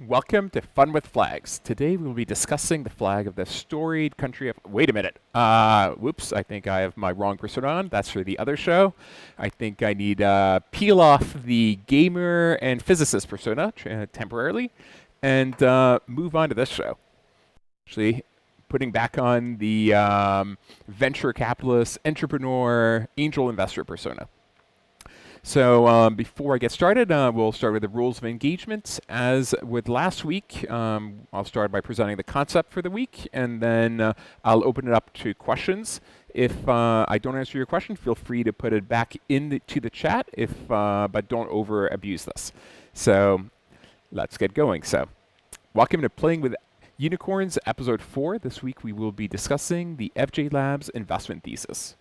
Welcome to Fun with Flags. Today we will be discussing the flag of the storied country of. Wait a minute. Whoops, I think I have my wrong persona on. That's for the other show. I think I need peel off the gamer and physicist persona temporarily and move on to this show. Actually, putting back on the venture capitalist, entrepreneur, angel investor persona. So before I get started, we'll start with the rules of engagement. As with last week, I'll start by presenting the concept for the week, and then I'll open it up to questions. If I don't answer your question, feel free to put it back into the chat, but don't over abuse this. So let's get going. So welcome to Playing with Unicorns, Episode 4. This week we will be discussing the FJ Labs investment thesis.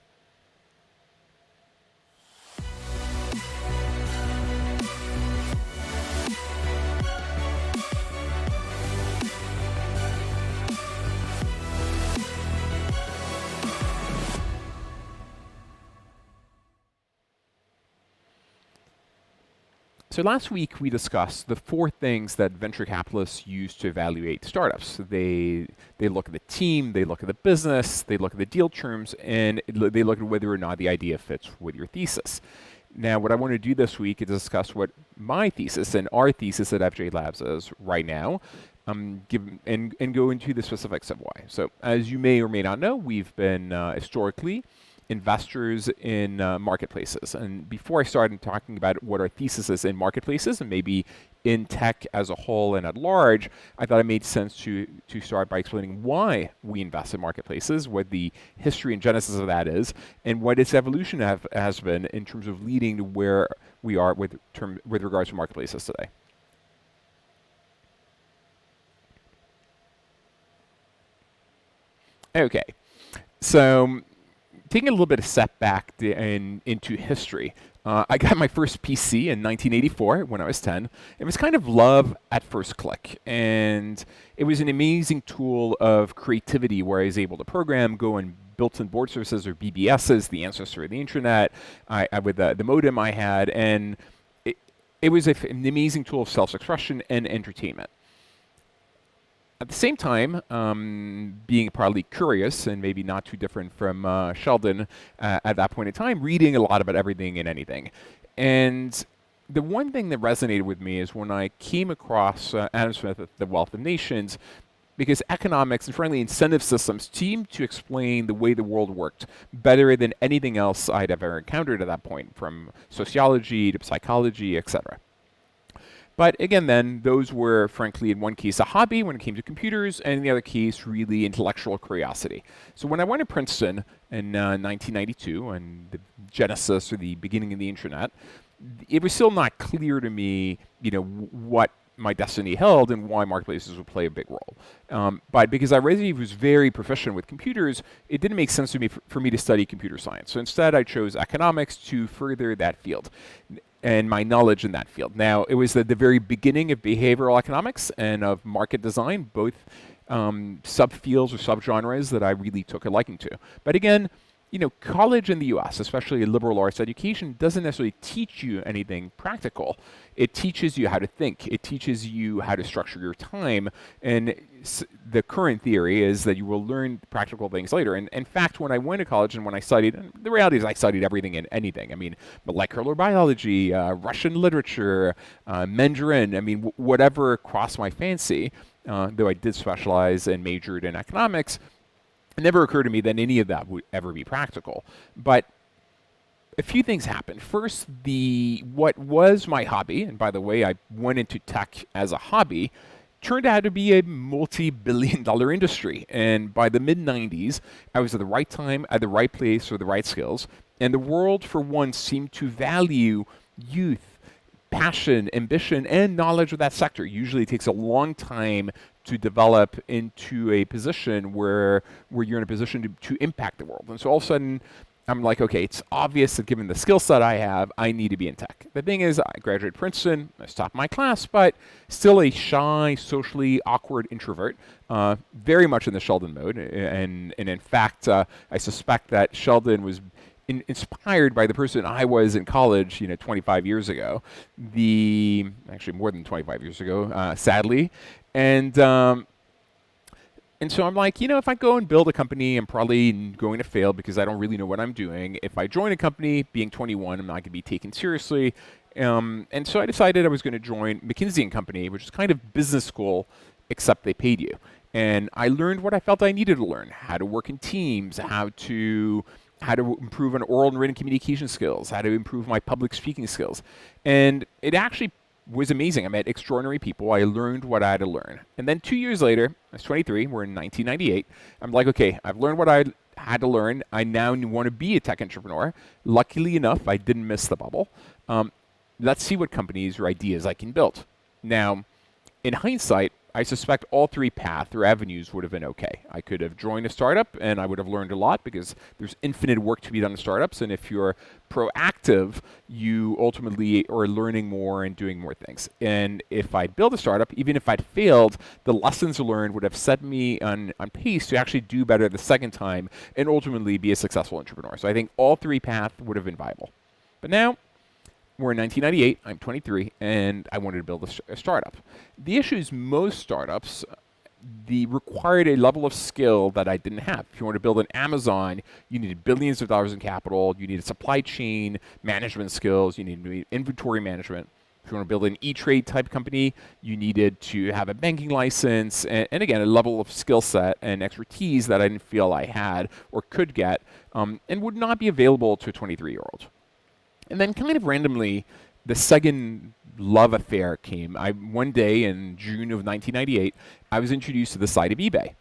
So last week we discussed the 4 things that venture capitalists use to evaluate startups. They look at the team, they look at the business, they look at the deal terms, and they look at whether or not the idea fits with your thesis. Now, what I want to do this week is discuss what my thesis and our thesis at FJ Labs is right now, and go into the specifics of why. So as you may or may not know, we've been historically investors in marketplaces. And before I started talking about what our thesis is in marketplaces and maybe in tech as a whole and at large, I thought it made sense to start by explaining why we invest in marketplaces, what the history and genesis of that is, and what its evolution has been in terms of leading to where we are with regards to marketplaces today. Okay, so taking a little bit of step back into history, I got my first PC in 1984 when I was 10. It was kind of love at first click, and it was an amazing tool of creativity where I was able to program, go and built-in board services or BBSs, the ancestor of the internet, with the modem I had, and it was an amazing tool of self-expression and entertainment. At the same time, being probably curious and maybe not too different from Sheldon at that point in time, reading a lot about everything and anything. And the one thing that resonated with me is when I came across Adam Smith at The Wealth of Nations, because economics and frankly incentive systems seemed to explain the way the world worked better than anything else I'd ever encountered at that point, from sociology to psychology, etc. But again, then, those were, frankly, in one case, a hobby when it came to computers, and in the other case, really intellectual curiosity. So when I went to Princeton in 1992, and the genesis or the beginning of the internet, it was still not clear to me, what my destiny held and why marketplaces would play a big role. But because I already was very proficient with computers, it didn't make sense to me for me to study computer science. So instead, I chose economics to further that field and my knowledge in that field. Now, it was at the very beginning of behavioral economics and of market design, both subfields or subgenres that I really took a liking to. But again, college in the US, especially a liberal arts education, doesn't necessarily teach you anything practical. It teaches you how to think. It teaches you how to structure your time. And the current theory is that you will learn practical things later. And in fact, when I went to college and when I studied, and the reality is I studied everything and anything. I mean, molecular biology, Russian literature, Mandarin, whatever crossed my fancy, though I did specialize and majored in economics, it never occurred to me that any of that would ever be practical. But a few things happened. First, what was my hobby, and by the way, I went into tech as a hobby, turned out to be a multi-billion-dollar industry. And by the mid-90s, I was at the right time, at the right place, with the right skills. And the world, for once, seemed to value youth, passion, ambition, and knowledge of that sector. Usually it takes a long time to develop into a position where you're in a position to impact the world. And so all of a sudden, I'm like, okay, it's obvious that given the skill set I have, I need to be in tech. The thing is, I graduated Princeton, I stopped my class, but still a shy, socially awkward introvert, very much in the Sheldon mode. And in fact, I suspect that Sheldon was inspired by the person I was in college, 25 years ago. Actually more than 25 years ago, sadly, and and so I'm like, if I go and build a company, I'm probably going to fail because I don't really know what I'm doing. If I join a company, being 21, I'm not going to be taken seriously. And so I decided I was going to join McKinsey and Company, which is kind of business school, except they paid you. And I learned what I felt I needed to learn: how to work in teams, how to improve on oral and written communication skills, how to improve my public speaking skills. And it actually was amazing. I met extraordinary people. I learned what I had to learn. And then 2 years later, I was 23, we're in 1998. I'm like, okay, I've learned what I had to learn. I now want to be a tech entrepreneur. Luckily enough, I didn't miss the bubble. Let's see what companies or ideas I can build. Now, in hindsight, I suspect all three paths or avenues would have been okay. I could have joined a startup and I would have learned a lot because there's infinite work to be done in startups. And if you're proactive, you ultimately are learning more and doing more things. And if I'd built a startup, even if I'd failed, the lessons learned would have set me on pace to actually do better the second time and ultimately be a successful entrepreneur. So I think all three paths would have been viable. But now, we're in 1998, I'm 23, and I wanted to build a startup. The issue is most startups, required a level of skill that I didn't have. If you want to build an Amazon, you needed billions of dollars in capital, you needed supply chain management skills, you needed inventory management. If you want to build an E-Trade type company, you needed to have a banking license, and again, a level of skill set and expertise that I didn't feel I had or could get, and would not be available to a 23-year-old. And then kind of randomly, the second love affair came. One day in June of 1998, I was introduced to the site of eBay.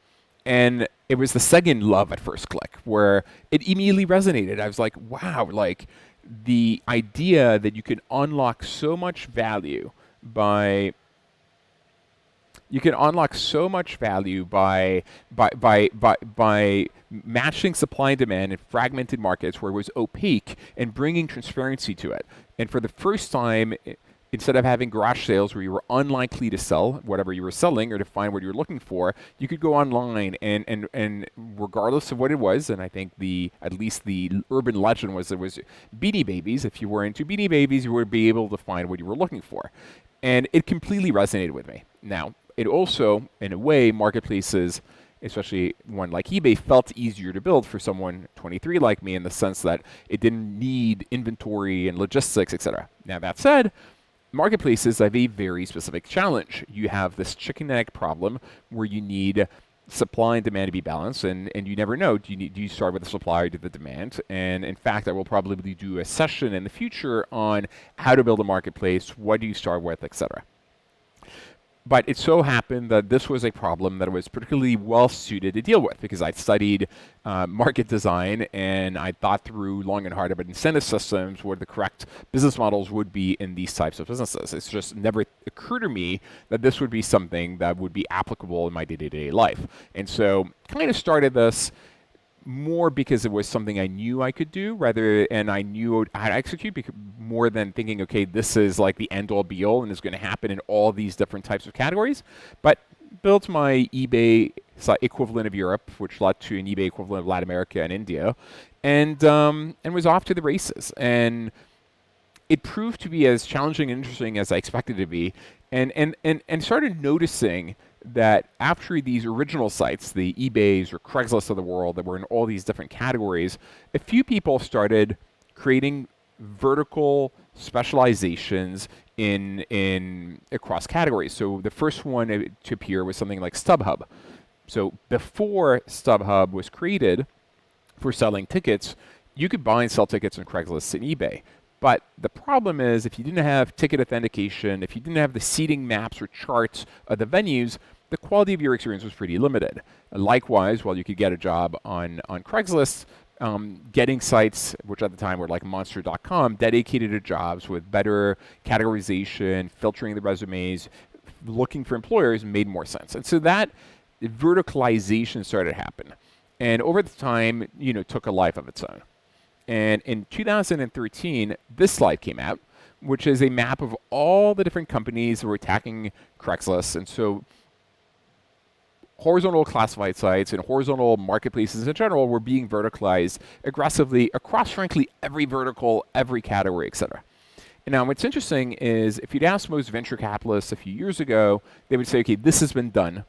And it was the second love at first click, where it immediately resonated. I was like, wow, like the idea that you can unlock so much value by matching supply and demand in fragmented markets where it was opaque and bringing transparency to it. And for the first time, instead of having garage sales where you were unlikely to sell whatever you were selling or to find what you were looking for, you could go online and regardless of what it was, and I think at least the urban legend was there was Beanie Babies. If you were into Beanie Babies, you would be able to find what you were looking for. And it completely resonated with me. Now, it also, in a way, marketplaces, especially one like eBay, felt easier to build for someone 23 like me in the sense that it didn't need inventory and logistics, etc. Now, that said, marketplaces have a very specific challenge. You have this chicken and egg problem where you need supply and demand to be balanced, and you never know, do you start with the supply or do the demand? And in fact, I will probably do a session in the future on how to build a marketplace, what do you start with, etc. But it so happened that this was a problem that I was particularly well suited to deal with because I'd studied market design and I thought through long and hard about incentive systems, what the correct business models would be in these types of businesses. It's just never occurred to me that this would be something that would be applicable in my day-to-day life. And so kind of started this more because it was something I knew I could do and I knew how to execute more than thinking, okay, this is like the end all be all and it's going to happen in all these different types of categories. But built my eBay equivalent of Europe, which led to an eBay equivalent of Latin America and India, and was off to the races. And it proved to be as challenging and interesting as I expected it to be, and started noticing that after these original sites, the eBays or Craigslist of the world that were in all these different categories, a few people started creating vertical specializations in across categories. So the first one to appear was something like StubHub. So before StubHub was created for selling tickets, you could buy and sell tickets on Craigslist and eBay. But the problem is if you didn't have ticket authentication, if you didn't have the seating maps or charts of the venues, the quality of your experience was pretty limited. Likewise, while you could get a job on Craigslist, getting sites, which at the time were like monster.com, dedicated to jobs with better categorization, filtering the resumes, looking for employers made more sense. And so that verticalization started to happen. And over the time, took a life of its own. And in 2013, this slide came out, which is a map of all the different companies that were attacking Craigslist. And so horizontal classified sites and horizontal marketplaces in general were being verticalized aggressively across, frankly, every vertical, every category, etc. And now what's interesting is if you'd asked most venture capitalists a few years ago, they would say, okay, this has been done.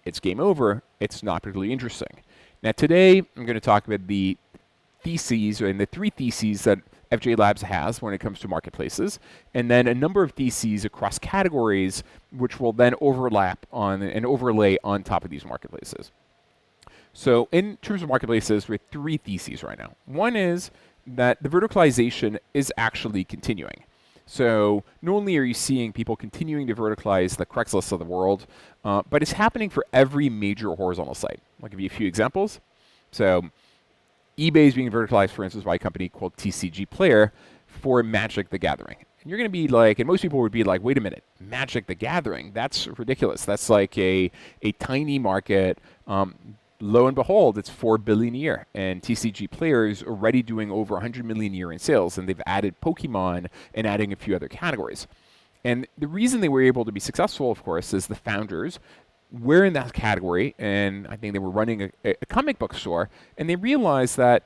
It's game over. It's not particularly interesting. Now today, I'm going to talk about the theses, and the three theses that FJ Labs has when it comes to marketplaces, and then a number of theses across categories, which will then overlap on and overlay on top of these marketplaces. So in terms of marketplaces, we have three theses right now. One is that the verticalization is actually continuing. So not only are you seeing people continuing to verticalize the Craigslist of the world, but it's happening for every major horizontal site. I'll give you a few examples. So eBay is being verticalized, for instance, by a company called TCG Player for Magic the Gathering. And you're going to be like, and most people would be like, wait a minute, Magic the Gathering, that's ridiculous. That's like a tiny market. Lo and behold, it's $4 billion a year, and TCG Player is already doing over $100 million a year in sales, and they've added Pokemon and adding a few other categories. And the reason they were able to be successful, of course, is the founders were in that category, and I think they were running a comic book store, and they realized that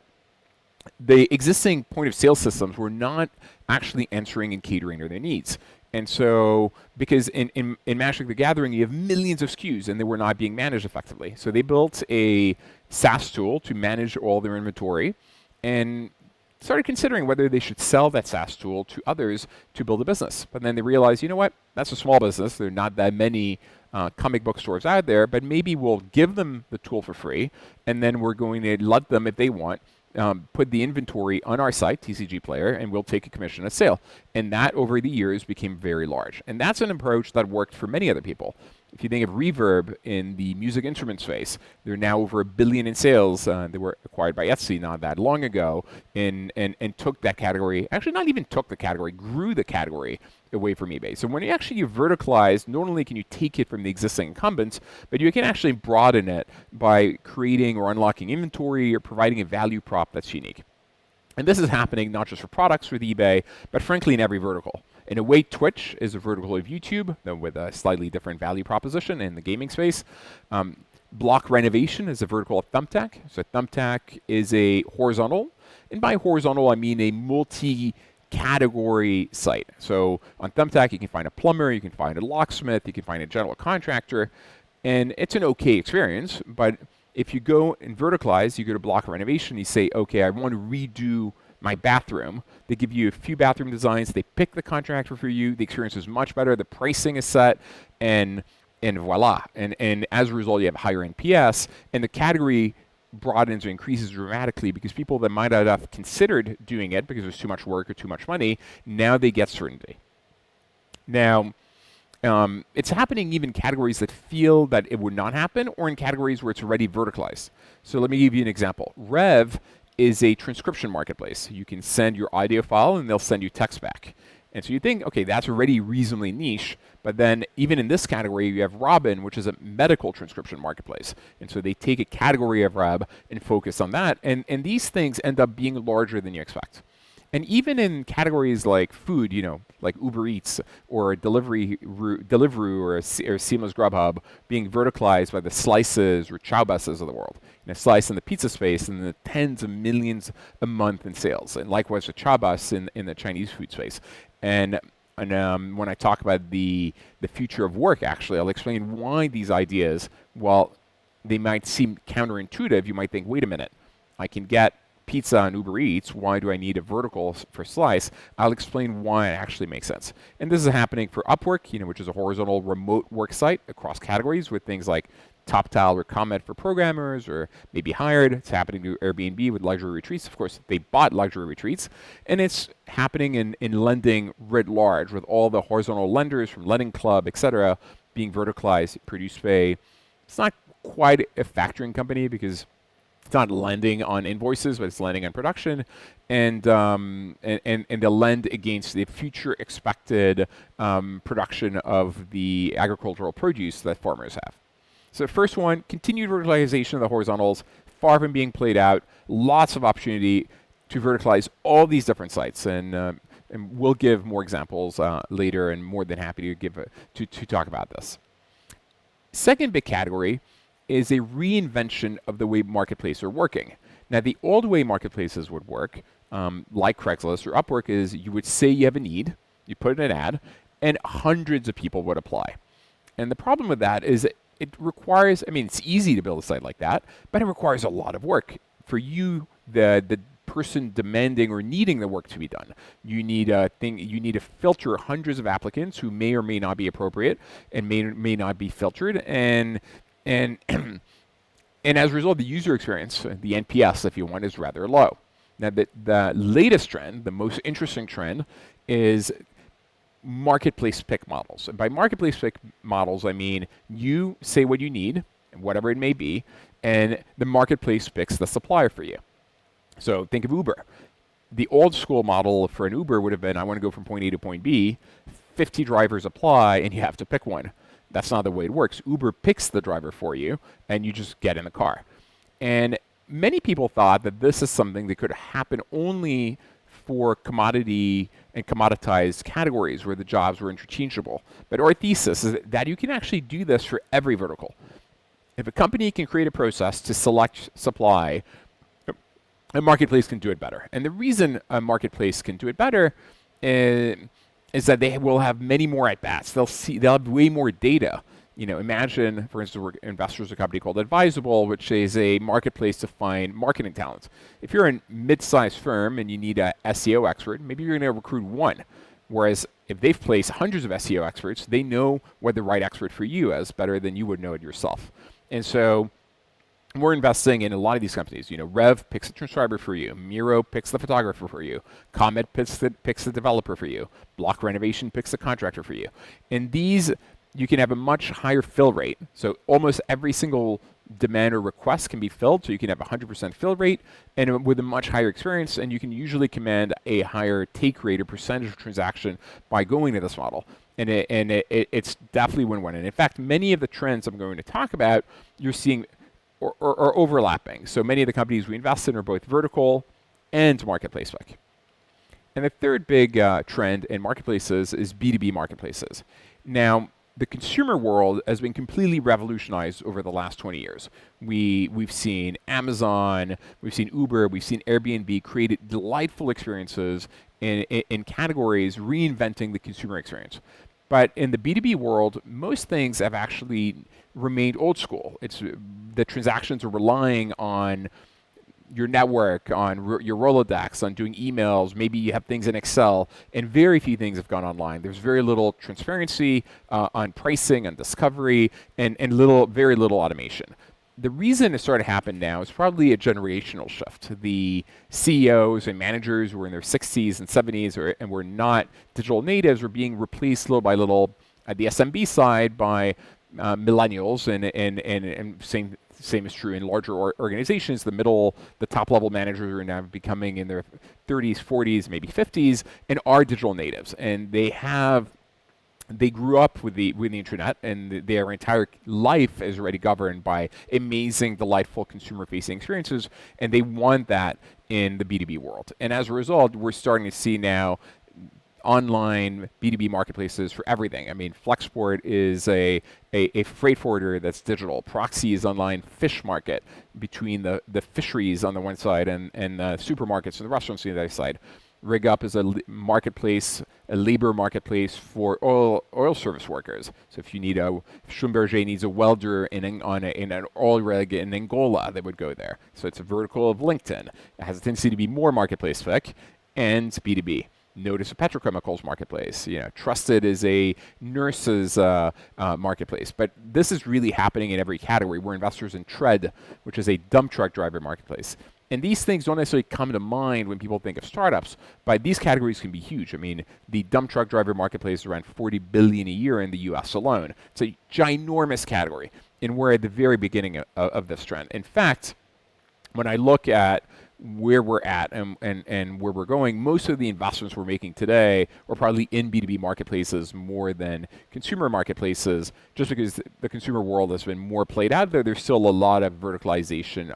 the existing point of sale systems were not actually answering and catering to their needs. And so, because in Magic the Gathering, you have millions of SKUs, and they were not being managed effectively. So they built a SaaS tool to manage all their inventory, and started considering whether they should sell that SaaS tool to others to build a business. But then they realized, you know what, that's a small business. There are not that many comic book stores out there, but maybe we'll give them the tool for free, and then we're going to let them, if they want, put the inventory on our site, TCG Player, and we'll take a commission at sale. And that, over the years, became very large. And that's an approach that worked for many other people. If you think of Reverb in the music instrument space, they're now over $1 billion in sales. They were acquired by Etsy not that long ago, and took that category, actually not even took the category, grew the category away from eBay. So when you actually verticalize, not only can you take it from the existing incumbents, but you can actually broaden it by creating or unlocking inventory or providing a value prop that's unique. And this is happening not just for products with eBay, but frankly in every vertical. In a way, Twitch is a vertical of YouTube, though with a slightly different value proposition in the gaming space. Block renovation is a vertical of Thumbtack. So Thumbtack is a horizontal, and by horizontal I mean a multi-category site. So on Thumbtack you can find a plumber, you can find a locksmith, you can find a general contractor, and it's an okay experience. But if you go and verticalize, you go to block renovation, you say, okay, I want to redo my bathroom. They give you a few bathroom designs, they pick the contractor for you, the experience is much better, the pricing is set, and voila. And as a result, you have higher NPS, and the category broadens or increases dramatically because people that might not have considered doing it because there's too much work or too much money, now they get certainty. Now, it's happening even in categories that feel that it would not happen, or in categories where it's already verticalized. So let me give you an example. Rev is a transcription marketplace. You can send your audio file and they'll send you text back. And so you think, okay, that's already reasonably niche, but then even in this category, you have Robin, which is a medical transcription marketplace. And so they take a category of Rev and focus on that, and these things end up being larger than you expect. And even in categories like food, you know, like Uber Eats or Deliveroo or Seamless Grubhub being verticalized by the Slices or Chowbusses of the world. You know, Slice in the pizza space and the tens of millions a month in sales. And likewise with Chowbus in the Chinese food space. And when I talk about the future of work, actually, I'll explain why these ideas, while they might seem counterintuitive, you might think, wait a minute, I can get pizza on Uber Eats, why do I need a vertical for Slice? I'll explain why it actually makes sense. And this is happening for Upwork, you know, which is a horizontal remote work site across categories with things like TopTile or Comment for programmers, or maybe Hired. It's happening to Airbnb with luxury retreats. Of course, they bought luxury retreats. And it's happening in lending writ large with all the horizontal lenders from Lending Club, etc., being verticalized, ProducePay. It's not quite a factoring company because it's not lending on invoices, but it's lending on production, and they'll lend against the future expected production of the agricultural produce that farmers have. So first one, continued verticalization of the horizontals, far from being played out, lots of opportunity to verticalize all these different sites, and we'll give more examples later, and more than happy to talk about this. Second big category is a reinvention of the way marketplaces are working. Now, the old way marketplaces would work, like Craigslist or Upwork, is you would say you have a need, you put in an ad, and hundreds of people would apply. And the problem with that is it requires, I mean, it's easy to build a site like that, but it requires a lot of work for you, the person demanding or needing the work to be done. You need to filter hundreds of applicants who may or may not be appropriate and may not be filtered, and and as a result, the user experience, the NPS, if you want, is rather low. Now, the latest trend, the most interesting trend, is marketplace pick models. And by marketplace pick models, I mean you say what you need, whatever it may be, and the marketplace picks the supplier for you. So think of Uber. The old school model for an Uber would have been, I want to go from point A to point B, 50 drivers apply, and you have to pick one. That's not the way it works. Uber picks the driver for you, and you just get in the car. And many people thought that this is something that could happen only for commodity and commoditized categories where the jobs were interchangeable. But our thesis is that you can actually do this for every vertical. If a company can create a process to select supply, a marketplace can do it better. And the reason a marketplace can do it better is that they will have many more at-bats. They'll have way more data. You know, imagine, for instance, we're investors in a company called Advisable, which is a marketplace to find marketing talent. If you're a mid-sized firm and you need a SEO expert, maybe you're going to recruit one. Whereas if they've placed hundreds of SEO experts, they know what the right expert for you is better than you would know it yourself. And so we're investing in a lot of these companies. You know, Rev picks a transcriber for you. Miro picks the photographer for you. Comet picks the developer for you. Block Renovation picks the contractor for you. And these, you can have a much higher fill rate. So almost every single demand or request can be filled. So you can have 100% fill rate and with a much higher experience. And you can usually command a higher take rate or percentage of transaction by going to this model. And it's definitely win-win. And in fact, many of the trends I'm going to talk about, you're seeing or overlapping. So many of the companies we invest in are both vertical and marketplace pick. And the third big trend in marketplaces is B2b marketplaces. Now, the consumer world has been completely revolutionized over the last 20 years. We've seen Amazon, we've seen Uber, we've seen Airbnb create delightful experiences in categories reinventing the consumer experience. But in the B2B world, most things have actually remained old school. It's the transactions are relying on your network, on your Rolodex, on doing emails. Maybe you have things in Excel, and very few things have gone online. There's very little transparency on pricing, on discovery, and very little automation. The reason it started to happen now is probably a generational shift. The CEOs and managers who were in their 60s and 70s and were not digital natives were being replaced little by little at the SMB side by millennials, and same is true in larger organizations. The top level managers are now becoming in their 30s, 40s, maybe 50s, and are digital natives, and they grew up with the internet, and their entire life is already governed by amazing, delightful consumer-facing experiences, and they want that in the B2B world. And as a result, we're starting to see now online B2B marketplaces for everything. I mean, Flexport is a freight forwarder that's digital. Proxy is online fish market between the fisheries on the one side and the supermarkets and the restaurants on the other side. RigUp is a marketplace, a labor marketplace for oil service workers. So if you need Schlumberger needs a welder in an oil rig in Angola, they would go there. So it's a vertical of LinkedIn. It has a tendency to be more marketplace fic and B2B. Notice a petrochemicals marketplace. You know, Trusted is a nurses marketplace. But this is really happening in every category. We're investors in Tread, which is a dump truck driver marketplace. And these things don't necessarily come to mind when people think of startups, but these categories can be huge. I mean, the dump truck driver marketplace is around $40 billion a year in the US alone. It's a ginormous category, and we're at the very beginning of this trend. In fact, when I look at where we're at and where we're going, most of the investments we're making today are probably in B2B marketplaces more than consumer marketplaces, just because the consumer world has been more played out there. There's still a lot of verticalization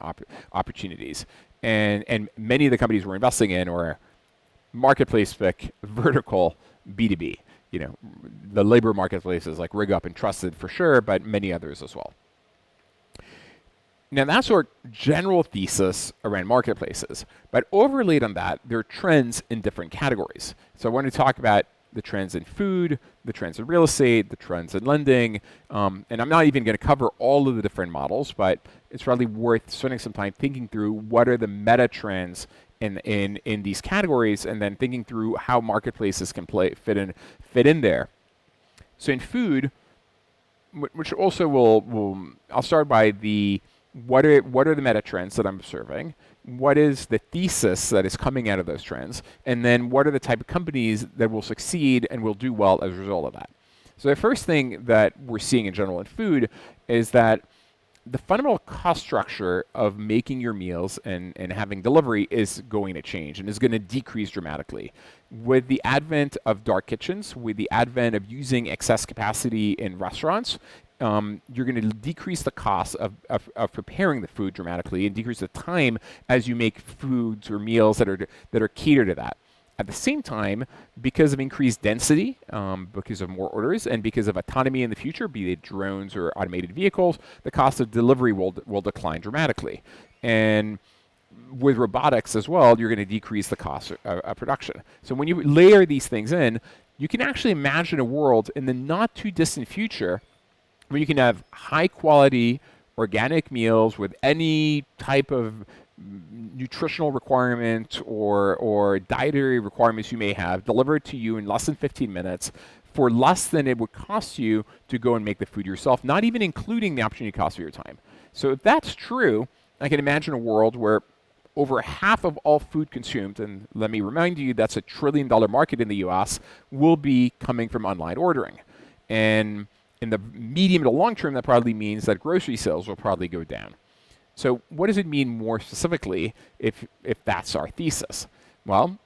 opportunities. And many of the companies we're investing in are marketplace pick, vertical, B2B. You know, the labor marketplaces like RigUp and Trusted for sure, but many others as well. Now that's our general thesis around marketplaces, but overlaid on that, there are trends in different categories. So I want to talk about the trends in food, the trends in real estate, the trends in lending, and I'm not even going to cover all of the different models, but it's probably worth spending some time thinking through what are the meta trends in these categories, and then thinking through how marketplaces can fit in there. So in food, which also will I'll start by what are the meta trends that I'm observing? What is the thesis that is coming out of those trends? And then what are the type of companies that will succeed and will do well as a result of that? So the first thing that we're seeing in general in food is that the fundamental cost structure of making your meals and having delivery is going to change and is going to decrease dramatically. With the advent of dark kitchens, with the advent of using excess capacity in restaurants, you're going to decrease the cost of preparing the food dramatically and decrease the time as you make foods or meals that are catered to that. At the same time, because of increased density, because of more orders, and because of autonomy in the future, be it drones or automated vehicles, the cost of delivery will decline dramatically. And with robotics as well, you're going to decrease the cost of production. So when you layer these things in, you can actually imagine a world in the not too distant future where you can have high quality organic meals with any type of nutritional requirement or dietary requirements you may have delivered to you in less than 15 minutes for less than it would cost you to go and make the food yourself, not even including the opportunity cost of your time. So if that's true, I can imagine a world where over half of all food consumed, and let me remind you, that's $1 trillion market in the US, will be coming from online ordering. And in the medium to long term, that probably means that grocery sales will probably go down. So what does it mean more specifically if that's our thesis? Well,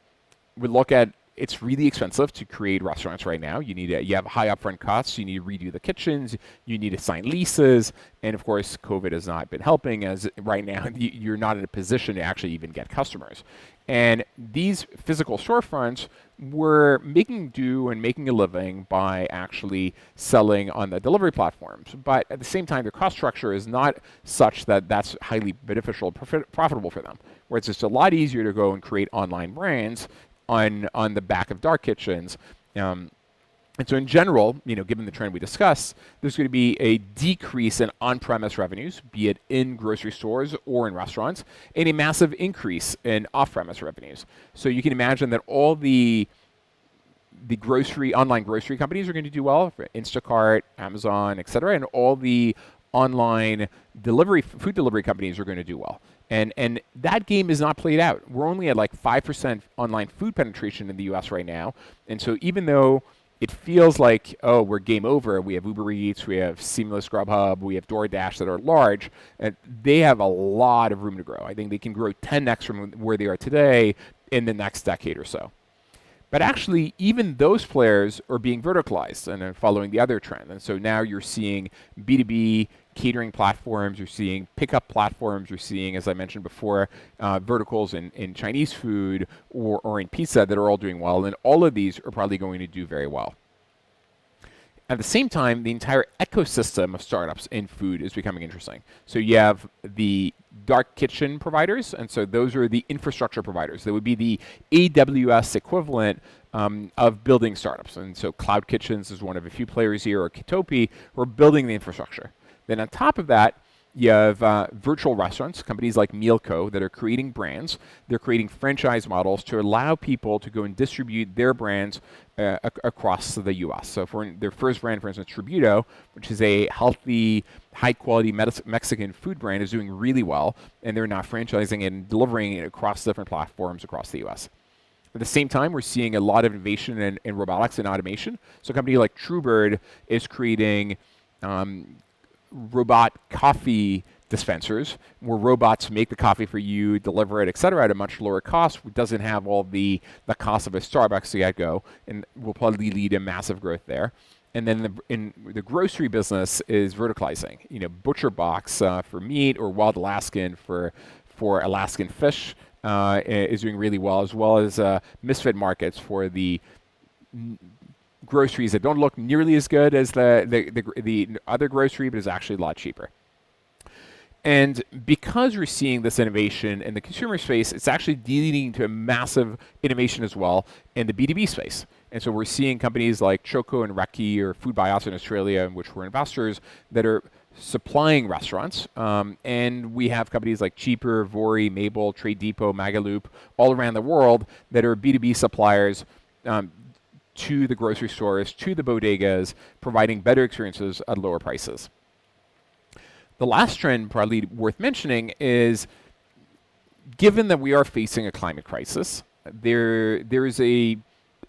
we look at it's really expensive to create restaurants right now. You have high upfront costs. You need to redo the kitchens. You need to sign leases. And of course, COVID has not been helping, as right now you're not in a position to actually even get customers. And these physical storefronts were making do and making a living by actually selling on the delivery platforms. But at the same time, their cost structure is not such that that's highly beneficial, profitable for them. Where it's just a lot easier to go and create online brands on the back of dark kitchens. And so in general, given the trend we discussed, there's going to be a decrease in on-premise revenues, be it in grocery stores or in restaurants, and a massive increase in off-premise revenues. So you can imagine that all the online grocery companies are going to do well, Instacart, Amazon, et cetera, and all the online food delivery companies are going to do well. And that game is not played out. We're only at like 5% online food penetration in the US right now. And so even though it feels like, oh, we're game over. We have Uber Eats, we have Seamless Grubhub, we have DoorDash that are large, and they have a lot of room to grow. I think they can grow 10x from where they are today in the next decade or so. But actually, even those players are being verticalized and are following the other trend. And so now you're seeing B2b catering platforms, you're seeing pickup platforms, you're seeing, as I mentioned before, verticals in Chinese food or in pizza that are all doing well. And all of these are probably going to do very well. At the same time, the entire ecosystem of startups in food is becoming interesting. So you have the dark kitchen providers, and so those are the infrastructure providers. That would be the AWS equivalent of building startups. And so Cloud Kitchens is one of a few players here, or Kitopi, who are building the infrastructure. Then on top of that, you have virtual restaurants, companies like Mealco that are creating brands. They're creating franchise models to allow people to go and distribute their brands across the US. So for their first brand, for instance, Tributo, which is a healthy, high-quality Mexican food brand, is doing really well, and they're now franchising and delivering it across different platforms across the US. At the same time, we're seeing a lot of innovation in robotics and automation. So a company like Truebird is creating robot coffee dispensers where robots make the coffee for you, deliver it, et cetera, at a much lower cost. It doesn't have all the cost of a Starbucks to get go, and will probably lead to massive growth there. And then in the grocery business is verticalizing. Butcher Box for meat, or Wild Alaskan for Alaskan fish is doing really well as Misfit Markets for the groceries that don't look nearly as good as the other grocery, but is actually a lot cheaper. And because we're seeing this innovation in the consumer space, it's actually leading to a massive innovation as well in the B2B space. And so we're seeing companies like Choco and Reki or Food by Us in Australia, in which we're investors, that are supplying restaurants. And we have companies like Cheaper, Vori, Mabel, Trade Depot, Magaloop, all around the world that are B2B suppliers to the grocery stores, to the bodegas, providing better experiences at lower prices. The last trend probably worth mentioning is, given that we are facing a climate crisis, there is a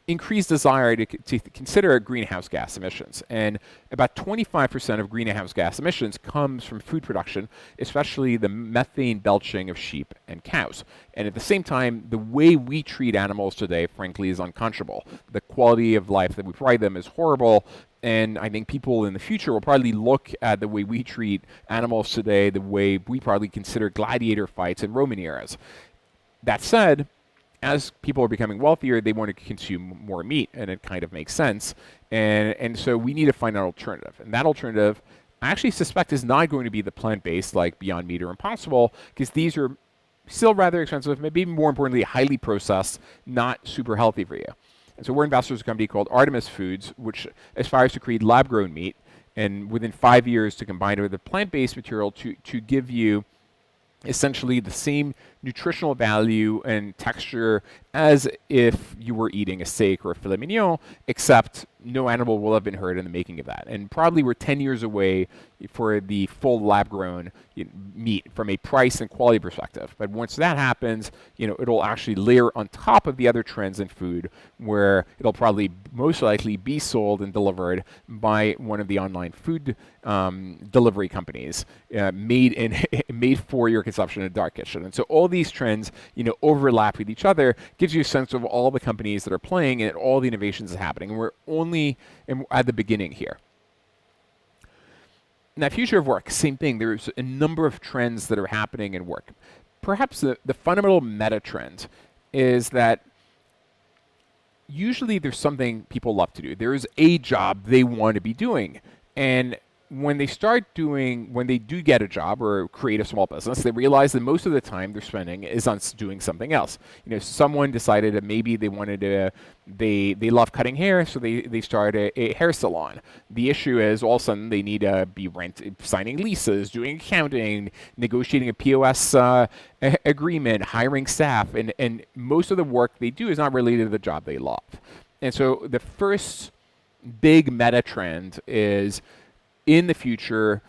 increased desire to consider greenhouse gas emissions. And about 25% of greenhouse gas emissions comes from food production, especially the methane belching of sheep and cows. And at the same time, the way we treat animals today, frankly, is unconscionable. The quality of life that we provide them is horrible. And I think people in the future will probably look at the way we treat animals today, the way we probably consider gladiator fights in Roman eras. That said, as people are becoming wealthier, they want to consume more meat, and it kind of makes sense. And so we need to find an alternative. And that alternative, I actually suspect, is not going to be the plant-based like Beyond Meat or Impossible, because these are still rather expensive, maybe more importantly, highly processed, not super healthy for you. And so we're investors in a company called Artemis Foods, which aspires to create lab-grown meat, and within 5 years to combine it with a plant-based material to give you essentially the same nutritional value and texture as if you were eating a steak or a filet mignon, except no animal will have been hurt in the making of that. And probably we're 10 years away for the full lab-grown meat from a price and quality perspective. But once that happens, it'll actually layer on top of the other trends in food, where it'll probably most likely be sold and delivered by one of the online food delivery companies, made for your consumption in a dark kitchen. And so all these trends, overlap with each other, gives you a sense of all the companies that are playing and all the innovations that's happening. And we're only at the beginning here. Now, future of work, same thing. There's a number of trends that are happening in work. Perhaps the fundamental meta trend is that usually there's something people love to do. There's a job they want to be doing. And when they do get a job or create a small business, they realize that most of the time they're spending is on doing something else. Someone decided that maybe they love cutting hair, so they started a hair salon. The issue is all of a sudden they need to be signing leases, doing accounting, negotiating a POS agreement, hiring staff, and most of the work they do is not related to the job they love. And so the first big meta trend is, in the future,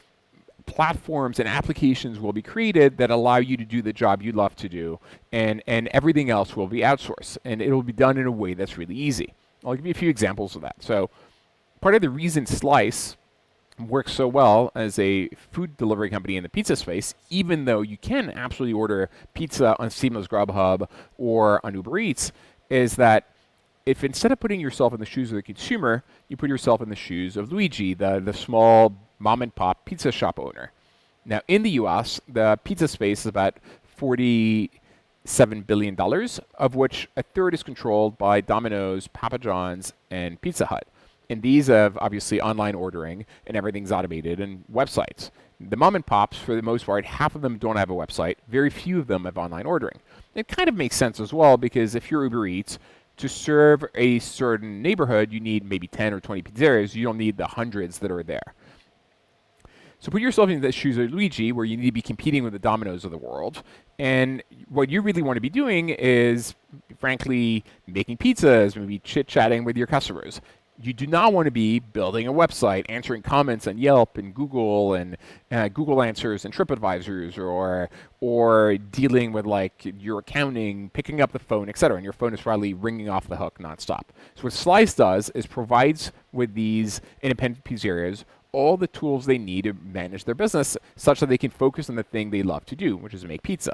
platforms and applications will be created that allow you to do the job you love to do, and everything else will be outsourced, and it will be done in a way that's really easy. I'll give you a few examples of that. So part of the reason Slice works so well as a food delivery company in the pizza space, even though you can absolutely order pizza on Seamless Grubhub or on Uber Eats, is that if instead of putting yourself in the shoes of the consumer, you put yourself in the shoes of Luigi, the small mom and pop pizza shop owner. Now, in the US, the pizza space is about $47 billion, of which a third is controlled by Domino's, Papa John's, and Pizza Hut. And these have obviously online ordering, and everything's automated, and websites. The mom and pops, for the most part, half of them don't have a website. Very few of them have online ordering. It kind of makes sense as well, because if you're Uber Eats, to serve a certain neighborhood, you need maybe 10 or 20 pizzerias. You don't need the hundreds that are there. So put yourself in the shoes of Luigi, where you need to be competing with the Domino's of the world. And what you really want to be doing is, frankly, making pizzas, maybe chit-chatting with your customers. You do not want to be building a website, answering comments on Yelp and Google Answers and TripAdvisors, or dealing with your accounting, picking up the phone, etc. And your phone is probably ringing off the hook nonstop. So what Slice does is provides with these independent pizzerias all the tools they need to manage their business, such that they can focus on the thing they love to do, which is make pizza.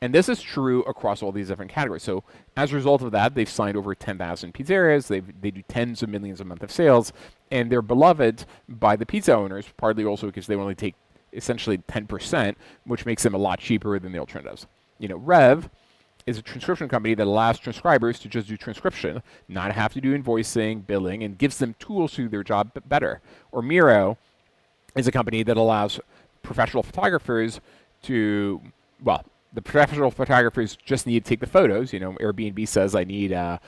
And this is true across all these different categories. So as a result of that, they've signed over 10,000 pizzerias. They do tens of millions a month of sales, and they're beloved by the pizza owners, partly also because they only take essentially 10%, which makes them a lot cheaper than the alternatives. Rev is a transcription company that allows transcribers to just do transcription, not have to do invoicing, billing, and gives them tools to do their job better. Or Miro is a company that allows professional photographers to, well, the professional photographers just need to take the photos. You know, Airbnb says I need to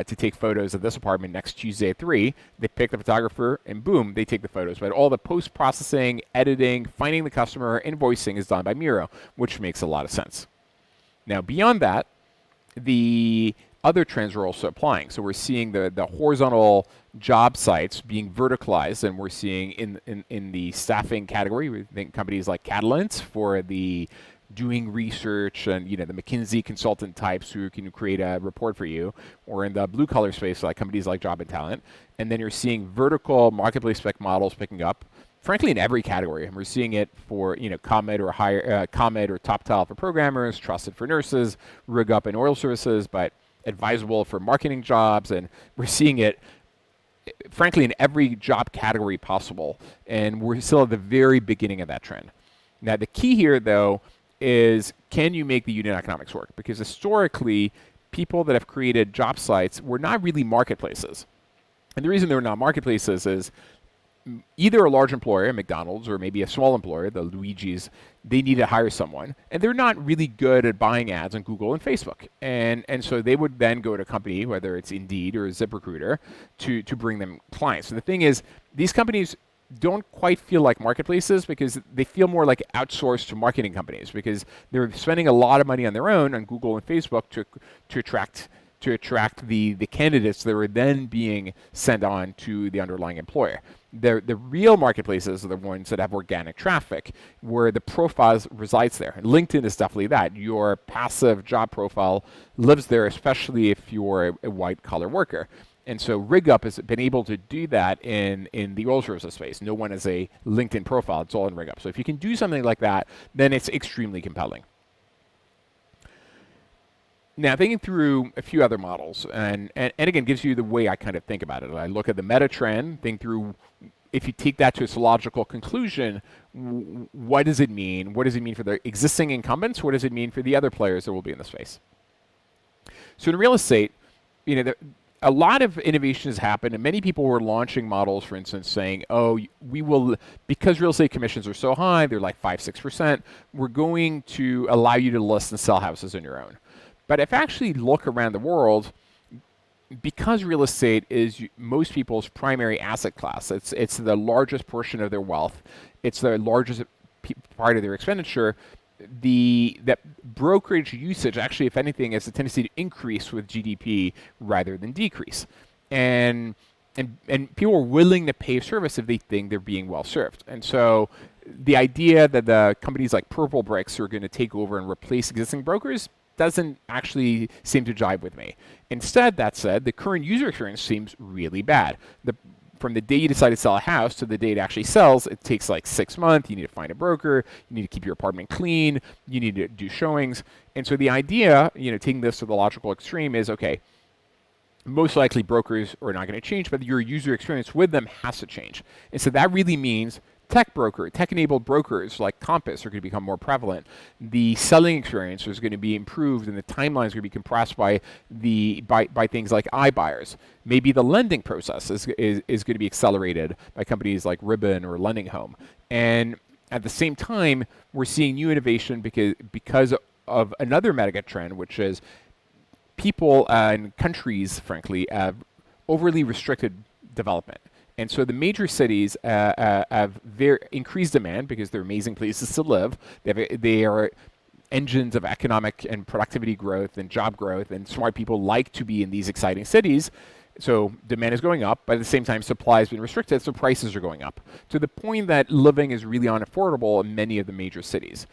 take photos of this apartment next Tuesday at 3. They pick the photographer and boom, they take the photos. But all the post-processing, editing, finding the customer, invoicing is done by Miro, which makes a lot of sense. Now, beyond that, the other trends are also applying. So we're seeing the horizontal job sites being verticalized, and we're seeing in the staffing category, we think companies like Catalent for the doing research, and you know, the McKinsey consultant types who can create a report for you, or in the blue collar space like companies like Job and Talent. And then you're seeing vertical marketplace spec models picking up, frankly, in every category. And we're seeing it for, you know, Comet or Comet or Top Tile for programmers, Trusted for nurses, Rig Up and oil services, but advisable for marketing jobs. And we're seeing it, frankly, in every job category possible. And we're still at the very beginning of that trend. Now, the key here, though, is can you make the unit economics work? Because historically, people that have created job sites were not really marketplaces. And the reason they're not marketplaces is either a large employer, McDonald's, or maybe a small employer, the Luigi's, they need to hire someone. And they're not really good at buying ads on Google and Facebook. And so they would then go to a company, whether it's Indeed or ZipRecruiter, to bring them clients. So the thing is, these companies don't quite feel like marketplaces because they feel more like outsourced to marketing companies, because they're spending a lot of money on their own on Google and Facebook to attract the candidates that are then being sent on to the underlying employer. The real marketplaces are the ones that have organic traffic, where the profiles resides there. And LinkedIn is definitely that. Your passive job profile lives there, especially if you're a white-collar worker. And so RigUp has been able to do that in the oil services space. No one has a LinkedIn profile. It's all in RigUp. So if you can do something like that, then it's extremely compelling. Now, thinking through a few other models, and again, gives you the way I kind of think about it. I look at the meta trend, think through, if you take that to its logical conclusion, what does it mean? What does it mean for the existing incumbents? What does it mean for the other players that will be in the space? So in real estate, you know, a lot of innovation has happened, and many people were launching models, for instance, saying, oh, we will, because real estate commissions are so high, they're like 5-6%, we're going to allow you to list and sell houses on your own. But if you actually look around the world, because real estate is most people's primary asset class, it's the largest portion of their wealth, it's the largest part of their expenditure, that brokerage usage actually, if anything, has a tendency to increase with GDP rather than decrease. And people are willing to pay service if they think they're being well served. And so the idea that the companies like Purple Bricks are going to take over and replace existing brokers doesn't actually seem to jive with me. Instead, that said, the current user experience seems really bad. From the day you decide to sell a house to the day it actually sells, it takes like 6 months. You need to find a broker. You need to keep your apartment clean. You need to do showings. And so the idea, you know, taking this to the logical extreme is, okay, most likely brokers are not going to change, but your user experience with them has to change. And so that really means tech-enabled brokers like Compass are going to become more prevalent. The selling experience is going to be improved, and the timeline is going to be compressed by things like iBuyers. Maybe the lending process is going to be accelerated by companies like Ribbon or Lending Home. And at the same time, we're seeing new innovation because of another mega trend, which is people and countries, frankly, have overly restricted development. And so the major cities have very increased demand because they're amazing places to live. They are engines of economic and productivity growth and job growth, and smart people like to be in these exciting cities. So demand is going up, but at the same time, supply has been restricted, so prices are going up to the point that living is really unaffordable in many of the major cities.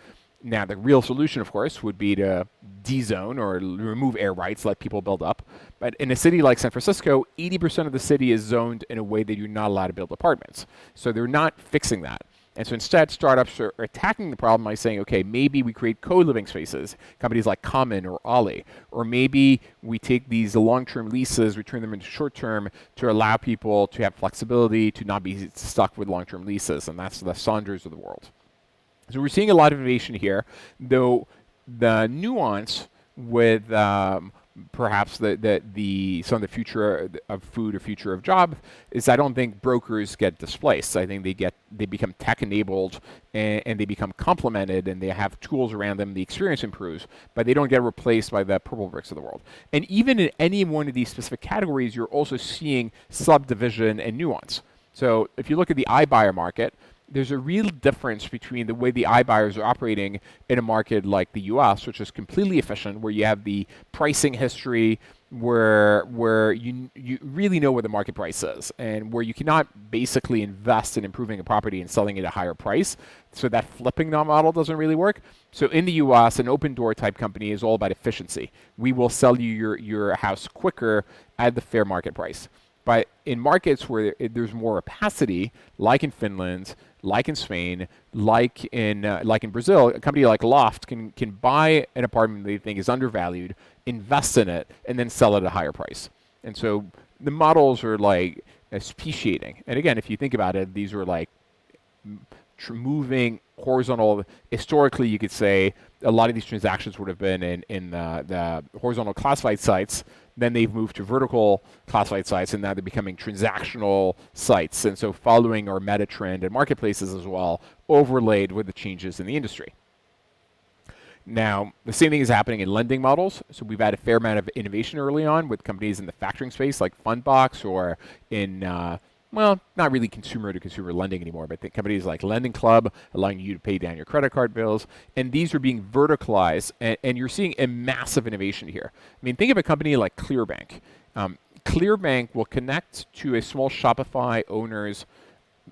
Now, the real solution, of course, would be to de-zone or remove air rights, let people build up. But in a city like San Francisco, 80% of the city is zoned in a way that you're not allowed to build apartments. So they're not fixing that. And so instead, startups are attacking the problem by saying, okay, maybe we create co-living spaces, companies like Common or Ollie, or maybe we take these long-term leases, we turn them into short-term to allow people to have flexibility, to not be stuck with long-term leases. And that's the Saunders of the world. So we're seeing a lot of innovation here, though the nuance with perhaps some of the future of food or future of job is I don't think brokers get displaced. I think they become tech enabled and they become complemented and they have tools around them. The experience improves, but they don't get replaced by the Purplebricks of the world. And even in any one of these specific categories, you're also seeing subdivision and nuance. So if you look at the iBuyer market, there's a real difference between the way the iBuyers are operating in a market like the US, which is completely efficient, where you have the pricing history, where you really know where the market price is, and where you cannot basically invest in improving a property and selling it at a higher price. So that flipping model doesn't really work. So in the US, an open door type company is all about efficiency. We will sell you your house quicker at the fair market price. But in markets where there's more opacity, like in Finland, like in Spain, like in Brazil, a company like Loft can buy an apartment they think is undervalued, invest in it, and then sell it at a higher price. And so the models are like speciating. And again, if you think about it, these are like moving horizontal. Historically, you could say a lot of these transactions would have been in the horizontal classified sites. Then they've moved to vertical classified sites, and now they're becoming transactional sites. And so following our meta trend and marketplaces as well, overlaid with the changes in the industry. Now, the same thing is happening in lending models. So we've had a fair amount of innovation early on with companies in the factoring space like Fundbox, or in, well, not really consumer-to-consumer lending anymore, but companies like Lending Club, allowing you to pay down your credit card bills. And these are being verticalized, and you're seeing a massive innovation here. I mean, think of a company like Clearbank. Clearbank will connect to a small Shopify owner's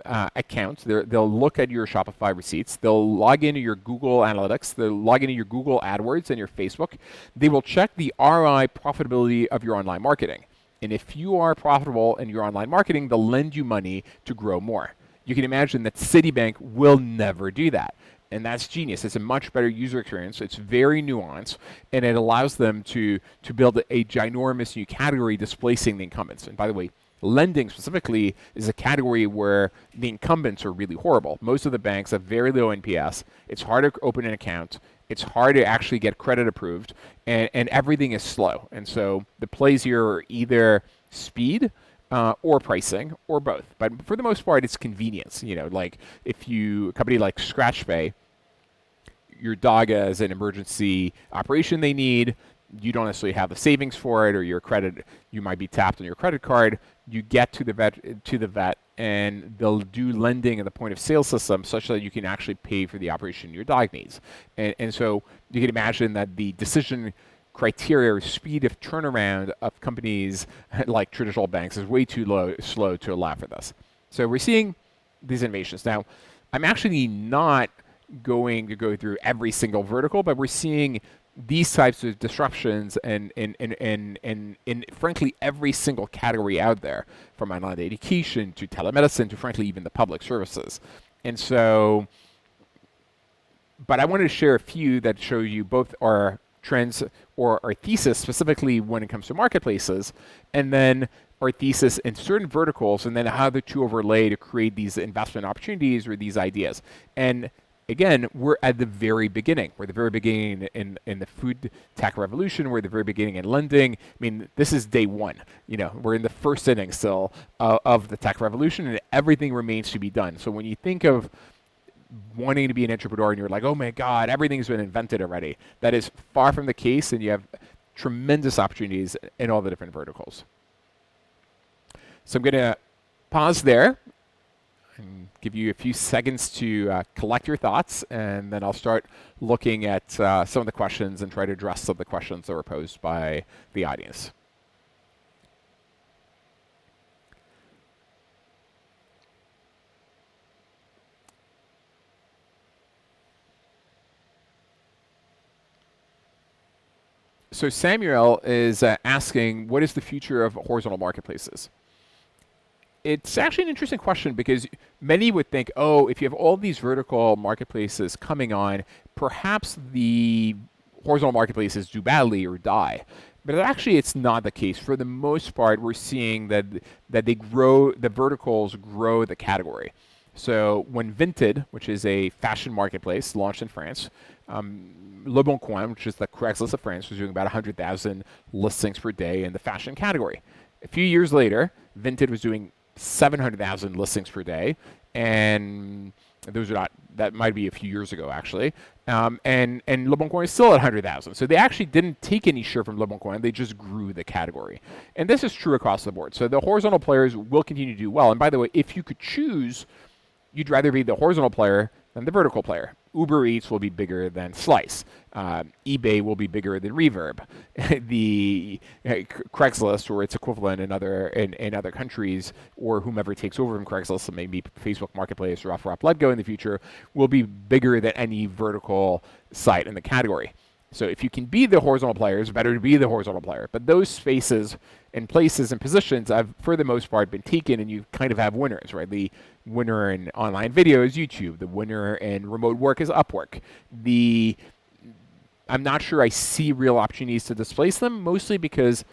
account. They'll look at your Shopify receipts. They'll log into your Google Analytics. They'll log into your Google AdWords and your Facebook. They will check the ROI profitability of your online marketing. And if you are profitable in your online marketing, they'll lend you money to grow more. You can imagine that Citibank will never do that. And that's genius. It's a much better user experience. It's very nuanced, and it allows them to build a ginormous new category displacing the incumbents. And by the way, lending specifically is a category where the incumbents are really horrible. Most of the banks have very low NPS. It's hard to open an account. It's hard to actually get credit approved, and everything is slow. And so the plays here are either speed or pricing or both. But for the most part, it's convenience. You know, like a company like ScratchPay, your dog has an emergency operation they need. You don't necessarily have the savings for it, or your credit, you might be tapped on your credit card. You get to the vet, and they'll do lending at the point of sale system such that you can actually pay for the operation your dog needs. And so you can imagine that the decision criteria or speed of turnaround of companies like traditional banks is way too slow to allow for this. So we're seeing these innovations. Now, I'm actually not going to go through every single vertical, but we're seeing these types of disruptions and frankly every single category out there, from online education to telemedicine to frankly even the public services. And so, but I wanted to share a few that show you both our trends or our thesis specifically when it comes to marketplaces, and then our thesis in certain verticals, and then how the two overlay to create these investment opportunities or these ideas. And again, we're at the very beginning. We're at the very beginning in the food tech revolution. We're at the very beginning in lending. I mean, this is day one. You know, we're in the first inning still of the tech revolution, and everything remains to be done. So when you think of wanting to be an entrepreneur and you're like, oh my God, everything's been invented already, that is far from the case, and you have tremendous opportunities in all the different verticals. So I'm going to pause there and give you a few seconds to collect your thoughts, and then I'll start looking at some of the questions and try to address some of the questions that were posed by the audience. So Samuel is asking, what is the future of horizontal marketplaces? It's actually an interesting question, because many would think, oh, if you have all these vertical marketplaces coming on, perhaps the horizontal marketplaces do badly or die. But actually, it's not the case. For the most part, we're seeing that they grow, the verticals grow the category. So when Vinted, which is a fashion marketplace launched in France, Le Bon Coin, which is the Craigslist of France, was doing about 100,000 listings per day in the fashion category. A few years later, Vinted was doing 700,000 listings per day, and those are not, that might be a few years ago actually. And Le Bon Coin is still at 100,000. So they actually didn't take any share from Le Bon Coin, they just grew the category. And this is true across the board. So the horizontal players will continue to do well. And by the way, if you could choose, you'd rather be the horizontal player than the vertical player. Uber Eats will be bigger than Slice. eBay will be bigger than Reverb. The Craigslist or its equivalent in other countries, or whomever takes over from Craigslist, so maybe Facebook Marketplace or OfferUp in the future, will be bigger than any vertical site in the category. So if you can be the horizontal player, it's better to be the horizontal player. But those spaces and places and positions have, for the most part, been taken, and you kind of have winners, right? The winner in online video is YouTube. The winner in remote work is Upwork. I'm not sure I see real opportunities to displace them, mostly because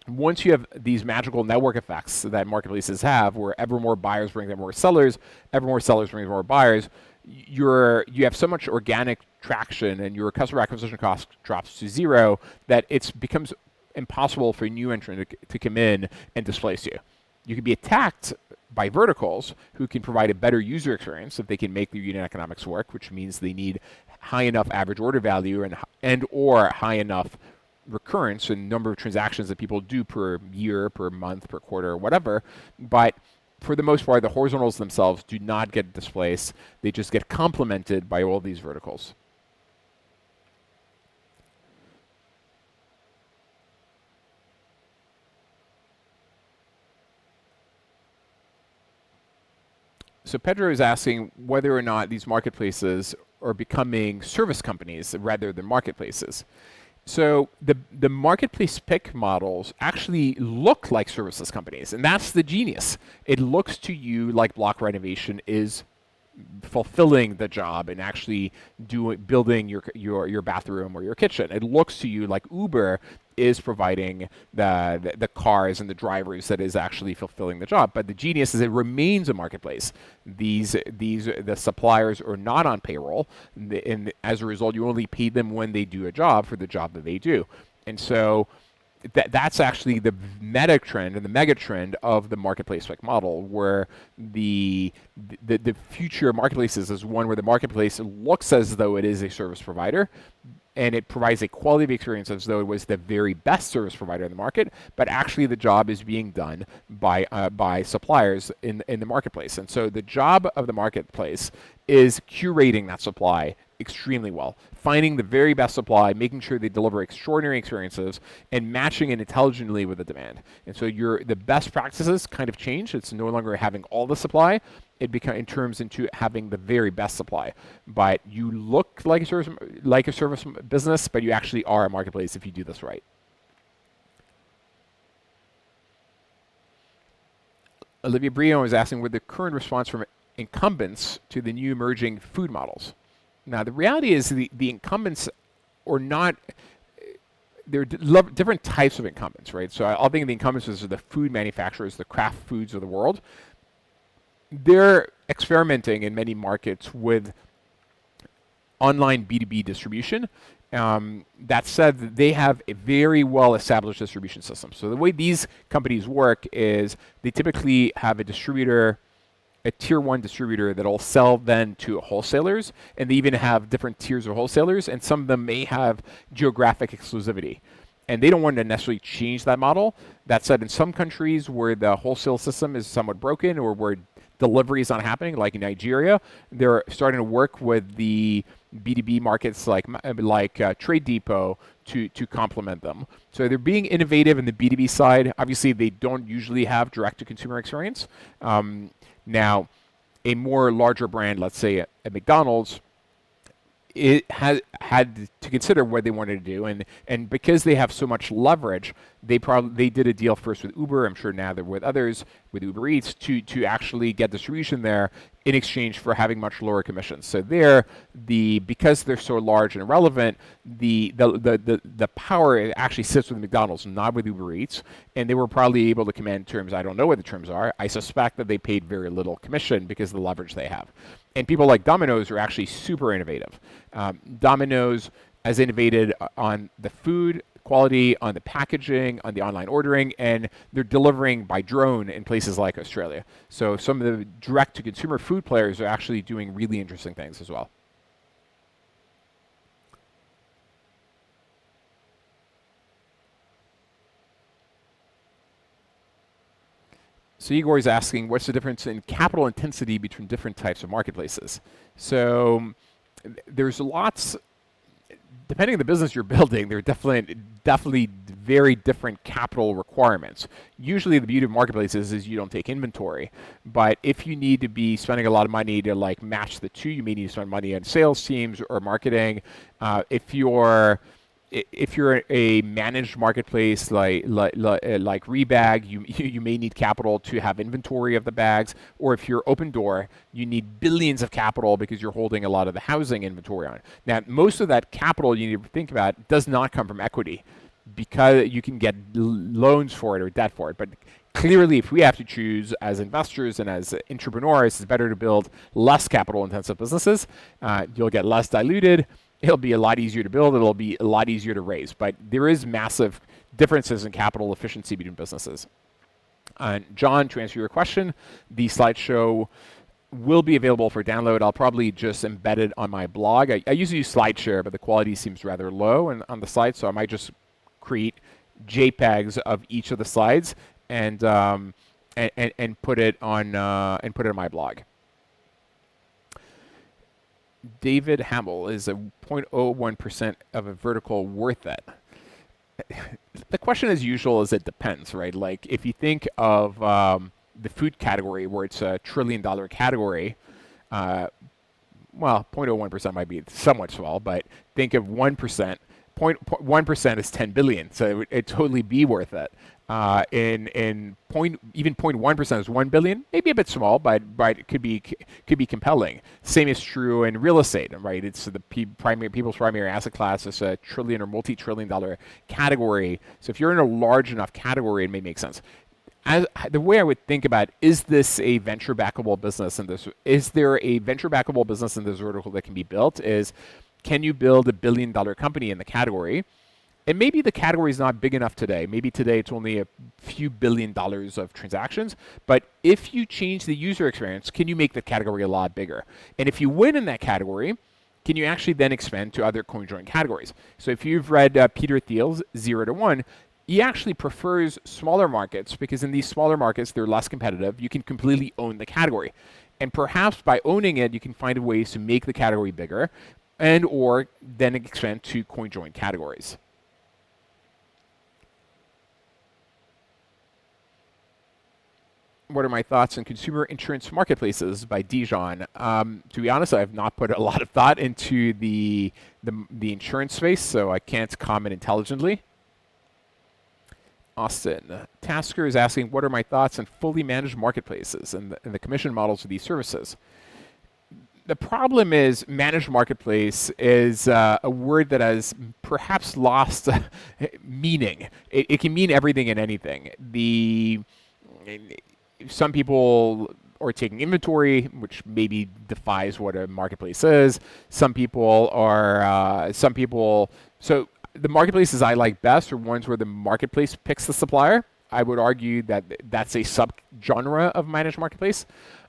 once you have these magical network effects that marketplaces have, where ever more buyers bring in more sellers, ever more sellers bring in more buyers, you have so much organic traction and your customer acquisition cost drops to zero that it becomes impossible for a new entrant to come in and displace you. You can be attacked by verticals who can provide a better user experience if they can make their unit economics work, which means they need high enough average order value and or high enough recurrence and number of transactions that people do per year, per month, per quarter, whatever. But for the most part, the horizontals themselves do not get displaced. They just get complemented by all these verticals. So Pedro is asking whether or not these marketplaces are becoming service companies rather than marketplaces. So the marketplace pick models actually look like services companies, and that's the genius. It looks to you like Block Renovation is fulfilling the job and actually building your bathroom or your kitchen. It looks to you like Uber is providing the cars and the drivers that is actually fulfilling the job. But the genius is it remains a marketplace. The suppliers are not on payroll, and as a result, you only pay them when they do a job for the job that they do. And so that's actually the meta trend and the mega trend of the marketplace like model, where the future of marketplaces is one where the marketplace looks as though it is a service provider, and it provides a quality of experience as though it was the very best service provider in the market, but actually the job is being done by suppliers in the marketplace. And so the job of the marketplace is curating that supply extremely well, finding the very best supply, making sure they deliver extraordinary experiences, and matching it intelligently with the demand. And so the best practices kind of change. It's no longer having all the supply. It turns into having the very best supply. But you look like a service business, but you actually are a marketplace if you do this right. Olivia Brio is asking what the current response from incumbents to the new emerging food models. Now, the reality is the incumbents are not, there are different types of incumbents, right? So I'll think of the incumbents as the food manufacturers, the craft foods of the world. They're experimenting in many markets with online B2b distribution. That said, they have a very well-established distribution system. So the way these companies work is they typically have a distributor, a tier one distributor that'll sell then to wholesalers, and they even have different tiers of wholesalers, and some of them may have geographic exclusivity. And they don't want to necessarily change that model. That said, in some countries where the wholesale system is somewhat broken or where delivery is not happening, like in Nigeria, they're starting to work with the B2B markets like Trade Depot to complement them. So they're being innovative in the B2B side. Obviously, they don't usually have direct-to-consumer experience. Now, a more larger brand, let's say a McDonald's, it has had to consider what they wanted to do, and because they have so much leverage, they did a deal first with Uber. I'm sure now they're with others, with Uber Eats, to actually get distribution there in exchange for having much lower commissions. So because they're so large and relevant, the power actually sits with McDonald's, not with Uber Eats, and they were probably able to command terms. I don't know what the terms are. I suspect that they paid very little commission because of the leverage they have. And people like Domino's are actually super innovative. Domino's has innovated on the food quality, on the packaging, on the online ordering, and they're delivering by drone in places like Australia. So some of the direct-to-consumer food players are actually doing really interesting things as well. So Igor is asking, what's the difference in capital intensity between different types of marketplaces? So there's lots, depending on the business you're building, there are definitely very different capital requirements. Usually the beauty of marketplaces is you don't take inventory, but if you need to be spending a lot of money to like match the two, you may need to spend money on sales teams or marketing. If you're a managed marketplace like Rebag, you may need capital to have inventory of the bags. Or if you're Open Door, you need billions of capital because you're holding a lot of the housing inventory on. Now, most of that capital you need to think about does not come from equity, because you can get loans for it or debt for it. But clearly, if we have to choose as investors and as entrepreneurs, it's better to build less capital-intensive businesses. You'll get less diluted. It'll be a lot easier to build. It'll be a lot easier to raise. But there is massive differences in capital efficiency between businesses. And John, to answer your question, the slideshow will be available for download. I'll probably just embed it on my blog. I usually use SlideShare, but the quality seems rather low on the site, so I might just create JPEGs of each of the slides and put it on my blog. David Hamill, is a 0.01% of a vertical worth it? The question, as usual, is it depends, right? Like if you think of the food category, where it's a $1 trillion category, well, 0.01% might be somewhat small, but think of 1%. 0.1% is 10 billion, so it'd totally be worth it. Even 0.1% is 1 billion, maybe a bit small, but it could be compelling. Same is true in real estate, right? It's the people's primary asset class. It's a trillion or multi-trillion-dollar category. So if you're in a large enough category, it may make sense. The way I would think about, is this a venture backable business in this? Is there a venture backable business in this vertical that can be built? Can you build $1 billion company in the category? And maybe the category is not big enough today. Maybe today it's only a few $1 billion of transactions. But if you change the user experience, can you make the category a lot bigger? And if you win in that category, can you actually then expand to other CoinJoin categories? So if you've read Peter Thiel's 0 to 1, he actually prefers smaller markets because in these smaller markets, they're less competitive. You can completely own the category. And perhaps by owning it, you can find ways to make the category bigger and or then expand to CoinJoin categories. What are my thoughts on consumer insurance marketplaces by Dijon? To be honest, I have not put a lot of thought into the insurance space, so I can't comment intelligently. Austin, Tasker is asking, what are my thoughts on fully managed marketplaces and the commission models of these services? The problem is managed marketplace is a word that has perhaps lost meaning. It can mean everything and anything. Some people are taking inventory, which maybe defies what a marketplace is. So the marketplaces I like best are ones where the marketplace picks the supplier. I would argue that that's a subgenre of managed marketplace.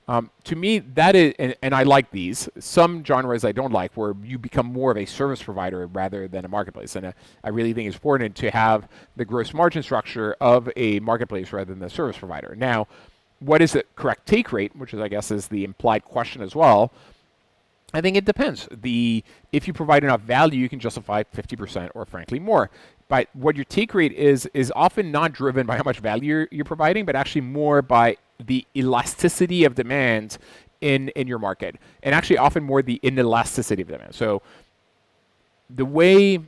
To me, that is, and I like these. Some genres I don't like, where you become more of a service provider rather than a marketplace. And I really think it's important to have the gross margin structure of a marketplace rather than the service provider. Now, what is the correct take rate, which is, I guess, is the implied question as well. I think it depends. If you provide enough value, you can justify 50% or frankly more. But what your take rate is often not driven by how much value you're providing, but actually more by the elasticity of demand in your market, and actually often more the inelasticity of demand. So the way,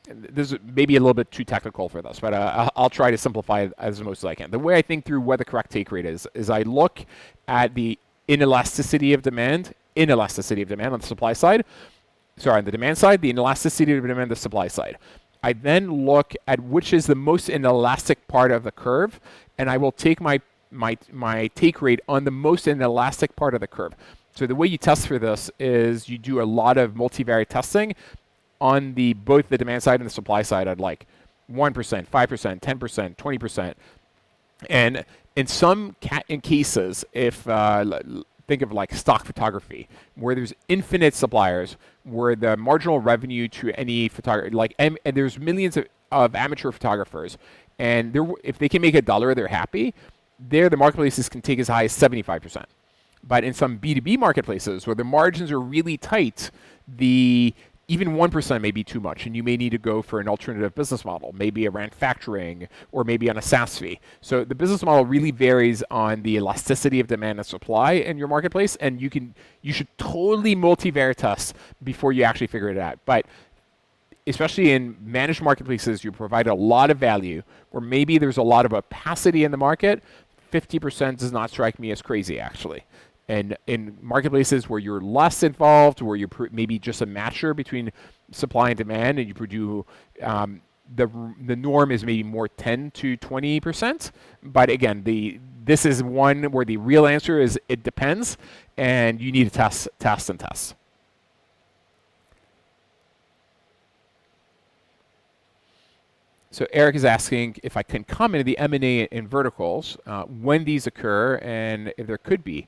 this is maybe a little bit too technical for this, but I'll try to simplify it as most as I can. The way I think through what the correct take rate is I look at the inelasticity of demand on the supply side. Sorry, on the demand side, the inelasticity of demand on the supply side. I then look at which is the most inelastic part of the curve, and I will take my take rate on the most inelastic part of the curve. So the way you test for this is you do a lot of multivariate testing on both the demand side and the supply side. I'd like 1%, 5%, 10%, 20%. And in some cases, if think of like stock photography, where there's infinite suppliers, where the marginal revenue to any photographer, and there's millions of amateur photographers, and if they can make $1, they're happy. There, the marketplaces can take as high as 75%. But in some B2b marketplaces, where the margins are really tight, even 1% may be too much, and you may need to go for an alternative business model, maybe around factoring or maybe on a SaaS fee. So the business model really varies on the elasticity of demand and supply in your marketplace, and you should totally multivariate test before you actually figure it out. But especially in managed marketplaces, you provide a lot of value, where maybe there's a lot of opacity in the market. 50% does not strike me as crazy, actually. And in marketplaces where you're less involved, where you're maybe just a matcher between supply and demand, and you produce, the norm is maybe more 10 to 20%. But again, this is one where the real answer is it depends, and you need to test. So Eric is asking if I can comment on the M&A in verticals, when these occur, and if there could be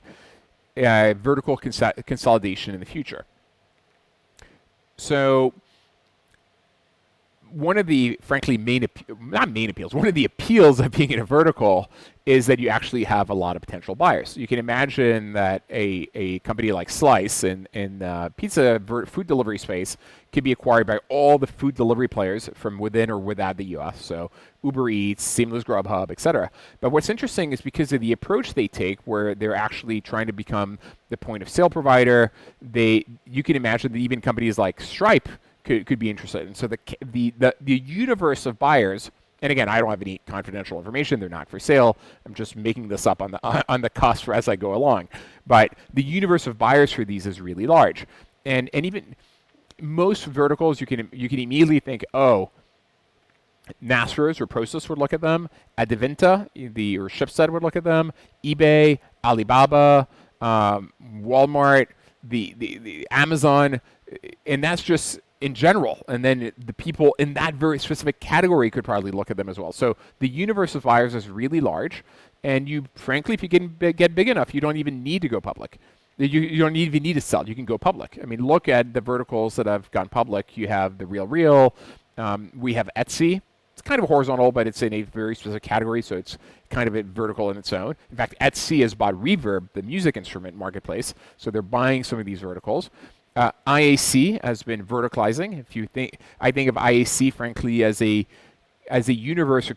vertical consolidation in the future. So one of the, frankly, one of the appeals of being in a vertical is that you actually have a lot of potential buyers. You can imagine that a company like Slice in pizza food delivery space can be acquired by all the food delivery players from within or without the US. So Uber Eats, Seamless Grubhub, etc. But what's interesting is because of the approach they take, where they're actually trying to become the point of sale provider, you can imagine that even companies like Stripe could be interested. And so the universe of buyers, and again, I don't have any confidential information. They're not for sale. I'm just making this up on the cusp as I go along. But the universe of buyers for these is really large. And even most verticals, you can immediately think, oh, Naspers or Prosus would look at them. Adevinta, or Shipstead would look at them. eBay, Alibaba, Walmart, the Amazon, and that's just in general. And then the people in that very specific category could probably look at them as well. So the universe of buyers is really large. And you, frankly, if you can get big enough, you don't even need to go public. You don't even need to sell. You can go public. I mean, look at the verticals that have gone public. You have The RealReal. We have Etsy. It's kind of horizontal, but it's in a very specific category, so it's kind of a vertical in its own. In fact, Etsy has bought Reverb, the music instrument marketplace, so they're buying some of these verticals. IAC has been verticalizing. I think of IAC, frankly, as a universe or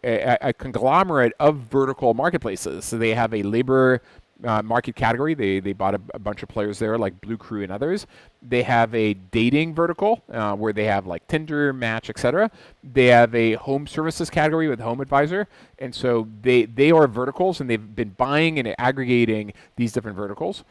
a conglomerate of vertical marketplaces. So they have a labor market category. They bought a bunch of players there, like Blue Crew and others. They have a dating vertical where they have like Tinder, Match, etc. They have a home services category with Home Advisor, and so they are verticals, and they've been buying and aggregating these different verticals.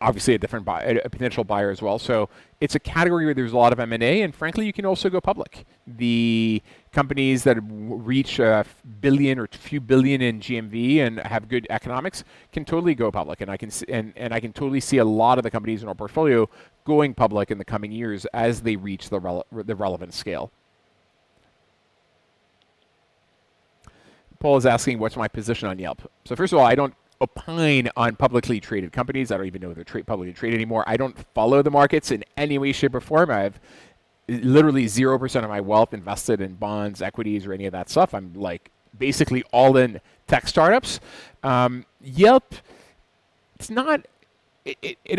Obviously, a potential buyer as well. So it's a category where there's a lot of M&A, and frankly, you can also go public. The companies that reach a billion or a few billion in GMV and have good economics can totally go public. And I can totally see a lot of the companies in our portfolio going public in the coming years as they reach the relevant scale. Paul is asking, what's my position on Yelp? So first of all, I don't opine on publicly traded companies. I don't even know if they're publicly traded anymore. I don't follow the markets in any way, shape, or form. I have literally 0% of my wealth invested in bonds, equities, or any of that stuff. I'm like basically all in tech startups. Yelp, it's not.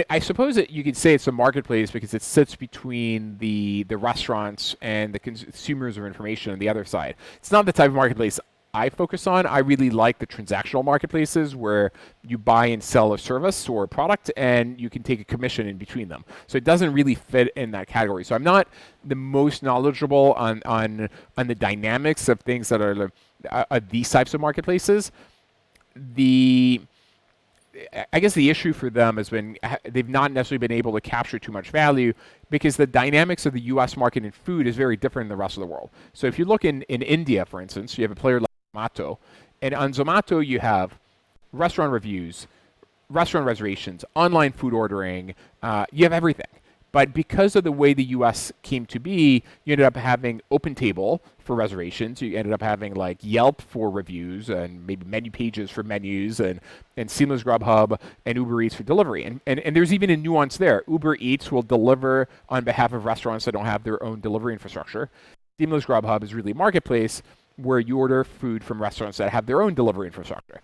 I suppose that you could say it's a marketplace because it sits between the restaurants and the consumers of information on the other side. It's not the type of marketplace I focus on. I really like the transactional marketplaces where you buy and sell a service or a product and you can take a commission in between them. So it doesn't really fit in that category. So I'm not the most knowledgeable on the dynamics of things that are these types of marketplaces. The I guess the issue for them has been they've not necessarily been able to capture too much value because the dynamics of the US market in food is very different than the rest of the world. So if you look in India, for instance, you have a player like Zomato, and on Zomato you have restaurant reviews, restaurant reservations, online food ordering, you have everything. But because of the way the US came to be, you ended up having OpenTable for reservations. You ended up having like Yelp for reviews and maybe menu pages for menus and Seamless Grubhub and Uber Eats for delivery. And there's even a nuance there. Uber Eats will deliver on behalf of restaurants that don't have their own delivery infrastructure. Seamless Grubhub is really a marketplace where you order food from restaurants that have their own delivery infrastructure.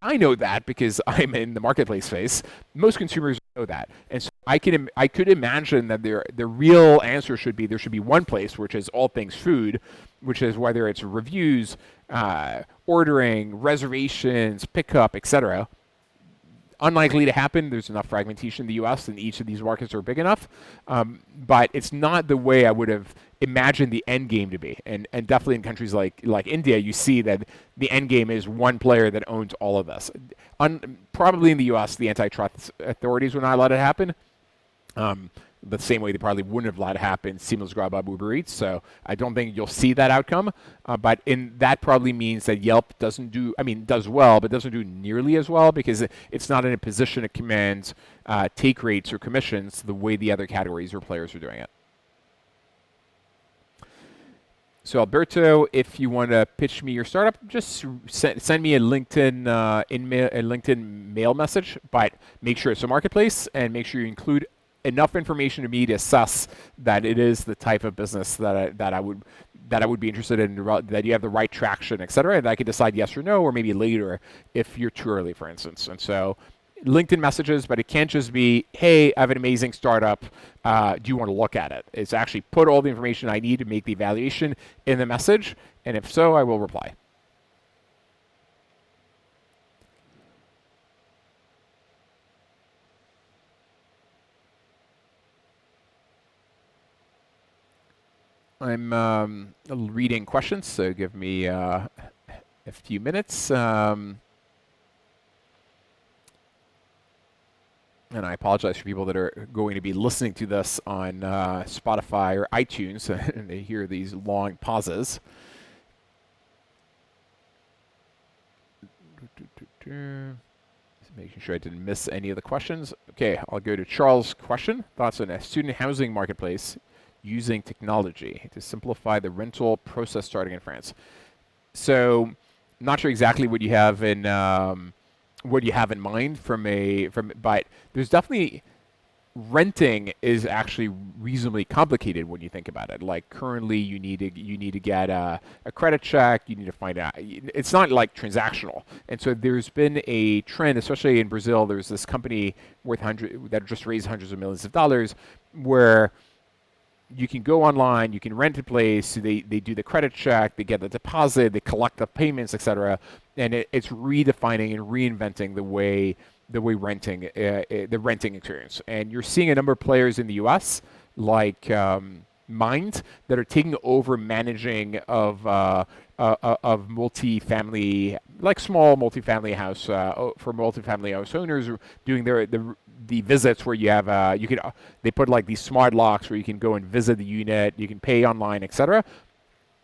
I know that because I'm in the marketplace space. Most consumers know that, and so I could imagine that the real answer should be there should be one place which is all things food, which is whether it's reviews, ordering, reservations, pickup, etc. Unlikely to happen. There's enough fragmentation in the U.S. and each of these markets are big enough, but it's not the way I would have imagined the end game to be. And definitely in countries like India, you see that the end game is one player that owns all of this. Probably in the U.S., the antitrust authorities would not let it happen. The same way they probably wouldn't have let it happen Seamless Grubhub, Uber Eats. So I don't think you'll see that outcome. But that probably means that Yelp does well, but doesn't do nearly as well because it's not in a position to command take rates or commissions the way the other categories or players are doing it. So Alberto, if you want to pitch me your startup, just send me a LinkedIn mail message. But make sure it's a marketplace and make sure you include enough information to me to assess that it is the type of business that I would be interested in, that you have the right traction, et cetera, and I can decide yes or no, or maybe later if you're too early, for instance. And so LinkedIn messages, but it can't just be, hey, I have an amazing startup. Do you want to look at it? It's actually put all the information I need to make the evaluation in the message, and if so, I will reply. I'm reading questions, so give me a few minutes. And I apologize for people that are going to be listening to this on Spotify or iTunes, and they hear these long pauses. Just making sure I didn't miss any of the questions. Okay, I'll go to Charles' question. Thoughts on a student housing marketplace using technology to simplify the rental process starting in France. So, not sure exactly what you have in mind but there's definitely renting is actually reasonably complicated when you think about it. Like currently, you need to get a credit check. You need to find out. It's not like transactional, and so there's been a trend, especially in Brazil. There's this company that just raised hundreds of millions of dollars, where you can go online, you can rent a place, they do the credit check, they get the deposit, they collect the payments, etc. And it's redefining and reinventing the way renting the renting experience. And you're seeing a number of players in the U.S. like Mind that are taking over managing of multifamily, like small multifamily house for multifamily house owners, doing the visits where you have they put like these smart locks where you can go and visit the unit, you can pay online, etc.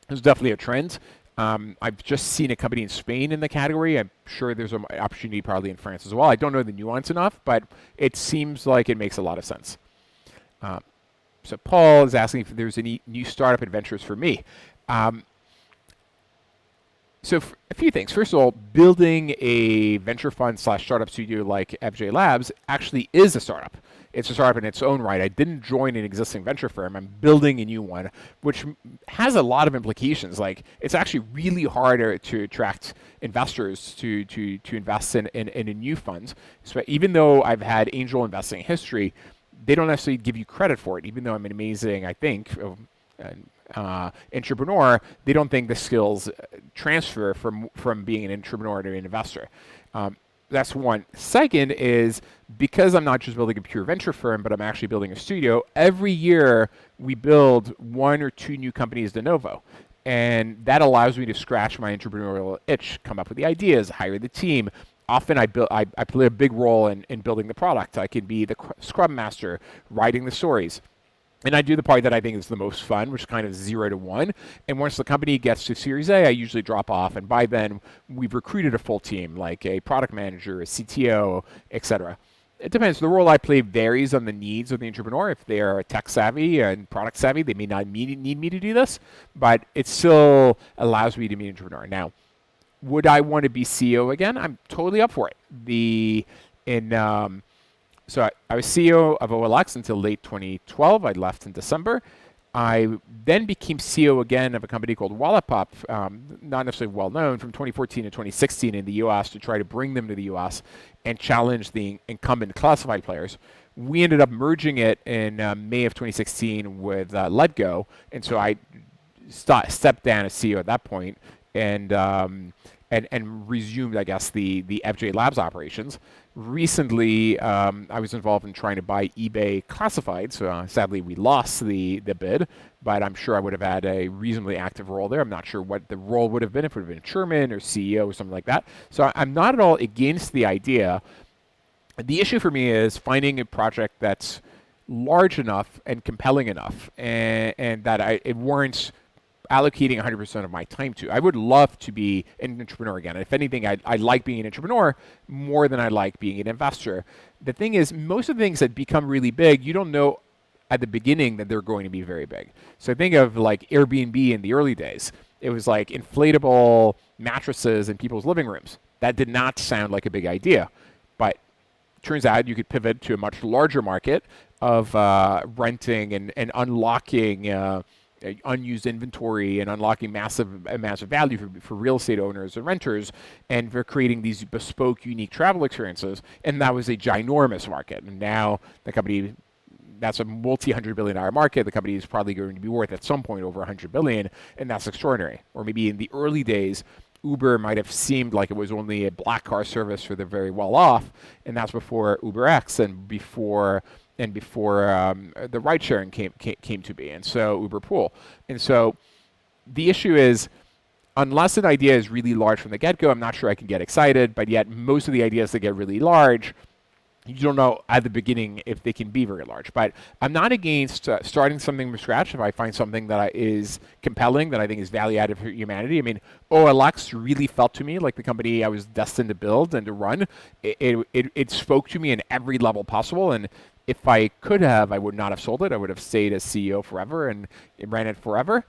There's definitely a trend. I've just seen a company in Spain in the category. I'm sure there's an opportunity probably in France as well. I don't know the nuance enough, but it seems like it makes a lot of sense. So Paul is asking if there's any new startup adventures for me. So a few things. First of all, building a venture fund / startup studio like FJ Labs actually is a startup. It's a startup in its own right. I didn't join an existing venture firm. I'm building a new one, which has a lot of implications. Like it's actually really harder to attract investors to invest in a new fund. So even though I've had angel investing history, they don't necessarily give you credit for it, even though I'm an amazing, I think, entrepreneur, they don't think the skills transfer from being an entrepreneur to an investor. That's one. Second is because I'm not just building a pure venture firm, but I'm actually building a studio. Every year we build 1 or 2 new companies de novo. And that allows me to scratch my entrepreneurial itch, come up with the ideas, hire the team. Often I play a big role in building the product. I can be the scrum master, writing the stories. And I do the part that I think is the most fun, which is kind of 0 to 1. And once the company gets to Series A, I usually drop off. And by then, we've recruited a full team, like a product manager, a CTO, etc. It depends. The role I play varies on the needs of the entrepreneur. If they are tech savvy and product savvy, they may not need me to do this, but it still allows me to be an entrepreneur. Now, would I want to be CEO again? I'm totally up for it. So I was CEO of OLX until late 2012. I left in December. I then became CEO again of a company called Wallapop, not necessarily well known, from 2014 to 2016 in the US to try to bring them to the US and challenge the incumbent classified players. We ended up merging it in May of 2016 with LetGo, and so I stepped down as CEO at that point and resumed, I guess, the FJ Labs operations. Recently, I was involved in trying to buy eBay Classifieds. Sadly, we lost the bid, but I'm sure I would have had a reasonably active role there. I'm not sure what the role would have been, if it would have been chairman or CEO or something like that. So I'm not at all against the idea. The issue for me is finding a project that's large enough and compelling enough, and that it warrants allocating 100% of my time to. I would love to be an entrepreneur again. If anything, I like being an entrepreneur more than I like being an investor. The thing is, most of the things that become really big, you don't know at the beginning that they're going to be very big. So think of like Airbnb in the early days. It was like inflatable mattresses in people's living rooms. That did not sound like a big idea, but turns out you could pivot to a much larger market of renting and unlocking unused inventory and unlocking massive value for real estate owners and renters, and for creating these bespoke, unique travel experiences. And that was a ginormous market. And now the company, that's a multi-$100 billion market. The company is probably going to be worth at some point over $100 billion, and that's extraordinary. Or maybe in the early days, Uber might have seemed like it was only a black car service for the very well off, and that's before UberX and before the ride sharing came to be, and so Uber Pool. And so the issue is, unless an idea is really large from the get-go, I'm not sure I can get excited, but yet most of the ideas that get really large, you don't know at the beginning if they can be very large. But I'm not against starting something from scratch if I find something that is compelling, that I think is value added for humanity. I mean, OLX really felt to me like the company I was destined to build and to run. It spoke to me in every level possible, and if I could have, I would not have sold it. I would have stayed as CEO forever and ran it forever.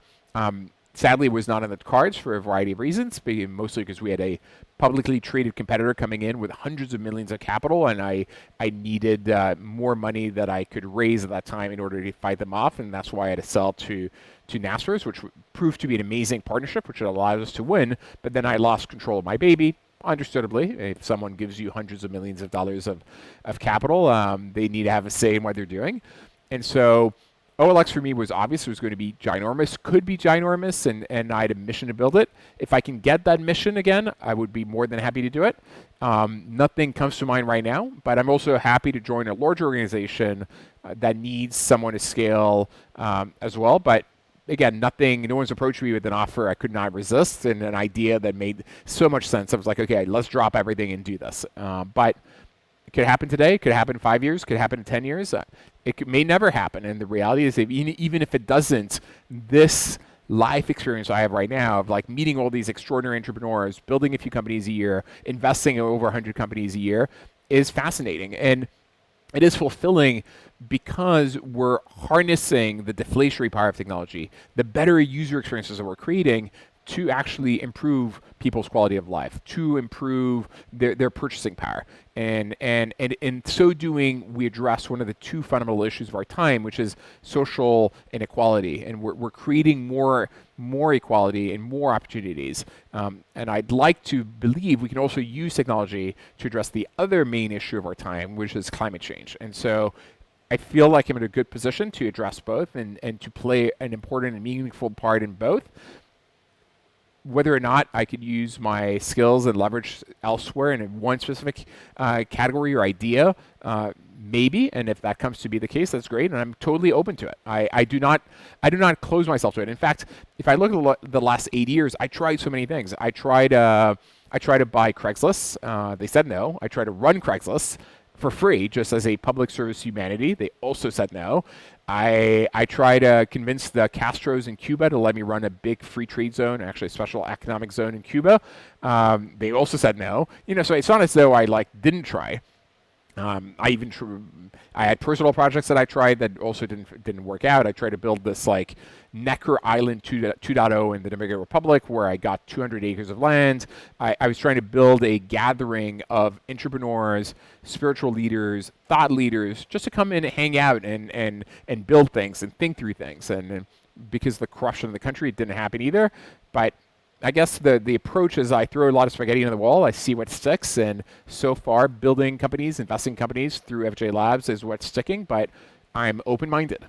Sadly, it was not in the cards for a variety of reasons, mostly because we had a publicly traded competitor coming in with hundreds of millions of capital, and I needed more money that I could raise at that time in order to fight them off, and that's why I had to sell to Nexus, which proved to be an amazing partnership, which allowed us to win, but then I lost control of my baby. Understandably, if someone gives you hundreds of millions of dollars of capital, they need to have a say in what they're doing. And so OLX for me was obvious. It was going to be ginormous, could be ginormous, and I had a mission to build it. If I can get that mission again, I would be more than happy to do it. Nothing comes to mind right now, but I'm also happy to join a larger organization that needs someone to scale as well. But again, no one's approached me with an offer I could not resist and an idea that made so much sense. I was like, okay, let's drop everything and do this. But it could happen today, it could happen in 5 years, it could happen in 10 years. May never happen. And the reality is, even if it doesn't, this life experience I have right now of like meeting all these extraordinary entrepreneurs, building a few companies a year, investing in over 100 companies a year is fascinating. And it is fulfilling because we're harnessing the deflationary power of technology, the better user experiences that we're creating to actually improve people's quality of life, to improve their purchasing power. And in so doing, we address one of the two fundamental issues of our time, which is social inequality. And we're creating more equality and more opportunities. And I'd like to believe we can also use technology to address the other main issue of our time, which is climate change. And so I feel like I'm in a good position to address both and to play an important and meaningful part in both. Whether or not I could use my skills and leverage elsewhere in one specific category or idea, maybe. And if that comes to be the case, that's great, and I'm totally open to it. I do not close myself to it. In fact, if I look at the last 8 years, I tried so many things. I tried to buy Craigslist. They said no. I tried to run Craigslist for free, just as a public service to humanity. They also said no. I tried to convince the Castros in Cuba to let me run a big free trade zone, actually a special economic zone in Cuba. They also said no. So it's not as though I didn't try. I had personal projects that I tried that also didn't work out. I tried to build this Necker Island 2.0 in the Dominican Republic, where I got 200 acres of land. I was trying to build a gathering of entrepreneurs, spiritual leaders, thought leaders, just to come in and hang out and build things and think through things. And because of the corruption in the country, it didn't happen either. But I guess the approach is I throw a lot of spaghetti on the wall, I see what sticks, and so far building companies, investing companies through FJ Labs is what's sticking, but I'm open-minded.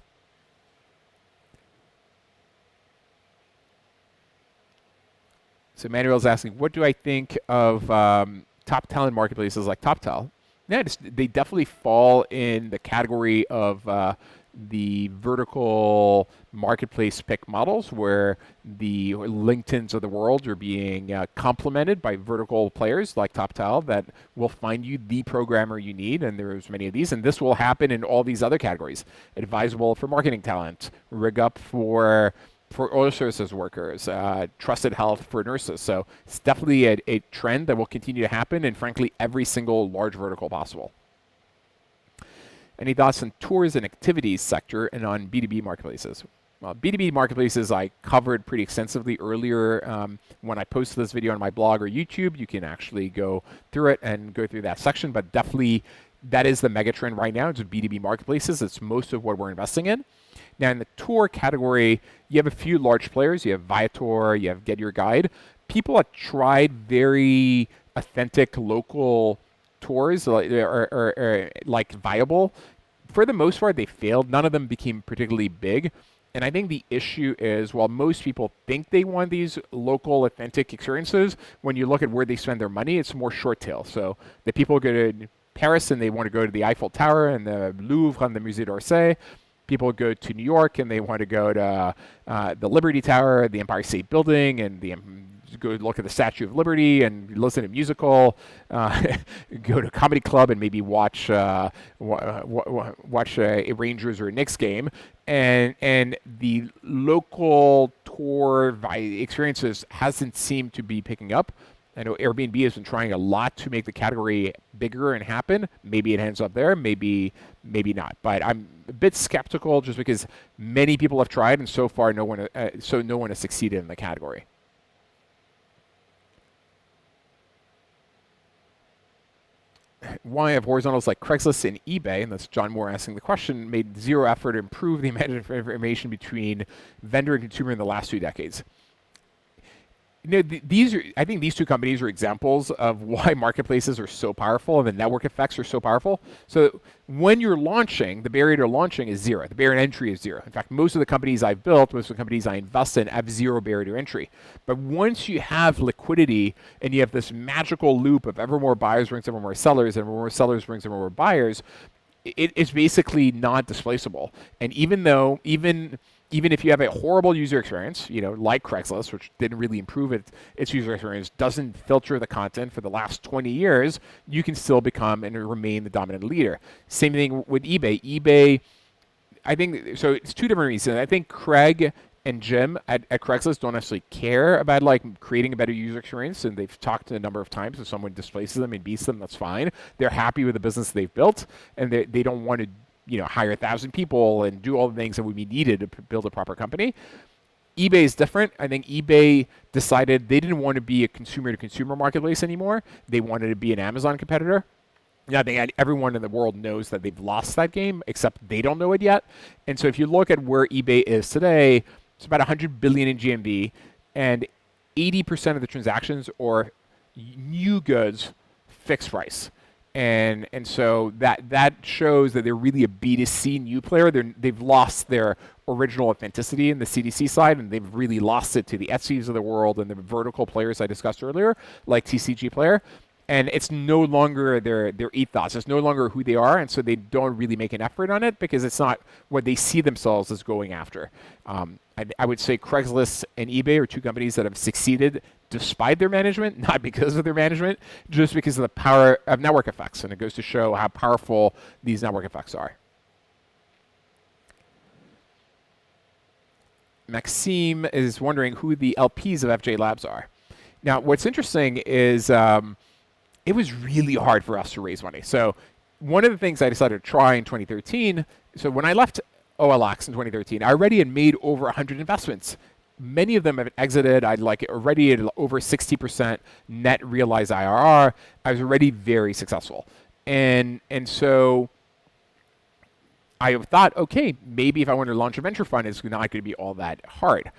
So Manuel's asking, what do I think of top talent marketplaces like TopTal? Yeah, they definitely fall in the category of the vertical marketplace pick models, where the LinkedIns of the world are being complemented by vertical players like TopTal that will find you the programmer you need, and there's many of these, and this will happen in all these other categories. Advisable for marketing talent, RigUp for oil services workers, Trusted Health for nurses. So it's definitely a trend that will continue to happen in, frankly, every single large vertical possible. Any thoughts on tours and activities sector and on B2b marketplaces? Well, B2B marketplaces I covered pretty extensively earlier when I posted this video on my blog or YouTube. You can actually go through it and go through that section, but definitely that is the mega trend right now. It's B2B marketplaces. It's most of what we're investing in. Now in the tour category, you have a few large players. You have Viator, you have Get Your Guide. People have tried very authentic local tours like viable. For the most part, they failed. None of them became particularly big. And I think the issue is, while most people think they want these local authentic experiences, when you look at where they spend their money, it's more short tail. So the people go to Paris and they want to go to the Eiffel Tower and the Louvre and the Musée d'Orsay. People go to New York and they want to go to the Liberty Tower, the Empire State Building, and go look at the Statue of Liberty and listen to a musical, go to a comedy club and maybe watch a Rangers or a Knicks game. And the local tour experiences hasn't seemed to be picking up. I know Airbnb has been trying a lot to make the category bigger and happen. Maybe it ends up there, maybe not. But I'm a bit skeptical just because many people have tried and so far no one has succeeded in the category. Why have horizontals like Craigslist and eBay, and that's John Moore asking the question, made zero effort to improve the amount of information between vendor and consumer in the last 2 decades? I think these two companies are examples of why marketplaces are so powerful and the network effects are so powerful. So when you're launching, the barrier to launching is zero. The barrier to entry is zero. In fact, most of the companies I've built, most of the companies I invest in have zero barrier to entry. But once you have liquidity and you have this magical loop of ever more buyers brings ever more sellers, and ever more sellers brings ever more buyers, it's basically not displaceable. And even if you have a horrible user experience, like Craigslist, which didn't really improve its user experience, doesn't filter the content for the last 20 years, you can still become and remain the dominant leader. Same thing with eBay. eBay, I think, so it's two different reasons. I think Craig and Jim at Craigslist don't necessarily care about creating a better user experience, and they've talked a number of times. If someone displaces them and beats them, that's fine. They're happy with the business they've built, and they don't want to hire 1,000 people and do all the things that would be needed to build a proper company. eBay is different. I think eBay decided they didn't want to be a consumer-to-consumer marketplace anymore. They wanted to be an Amazon competitor. Now, everyone in the world knows that they've lost that game, except they don't know it yet. And so if you look at where eBay is today, it's about $100 billion in GMV, and 80% of the transactions are new goods, fixed price. And so that shows that they're really a B2C new player. They've lost their original authenticity in the CDC side, and they've really lost it to the Etsy's of the world and the vertical players I discussed earlier, like TCG Player. And it's no longer their ethos. It's no longer who they are, and so they don't really make an effort on it because it's not what they see themselves as going after. I would say Craigslist and eBay are two companies that have succeeded despite their management, not because of their management, just because of the power of network effects. And it goes to show how powerful these network effects are. Maxime is wondering who the LPs of FJ Labs are. Now, what's interesting is it was really hard for us to raise money. So one of the things I decided to try in 2013, so when I left OLX in 2013, I already had made over 100 investments. Many of them have exited. I'd like already at over 60% net realized IRR. I was already very successful. And so I thought, okay, maybe if I wanted to launch a venture fund, it's not going to be all that hard.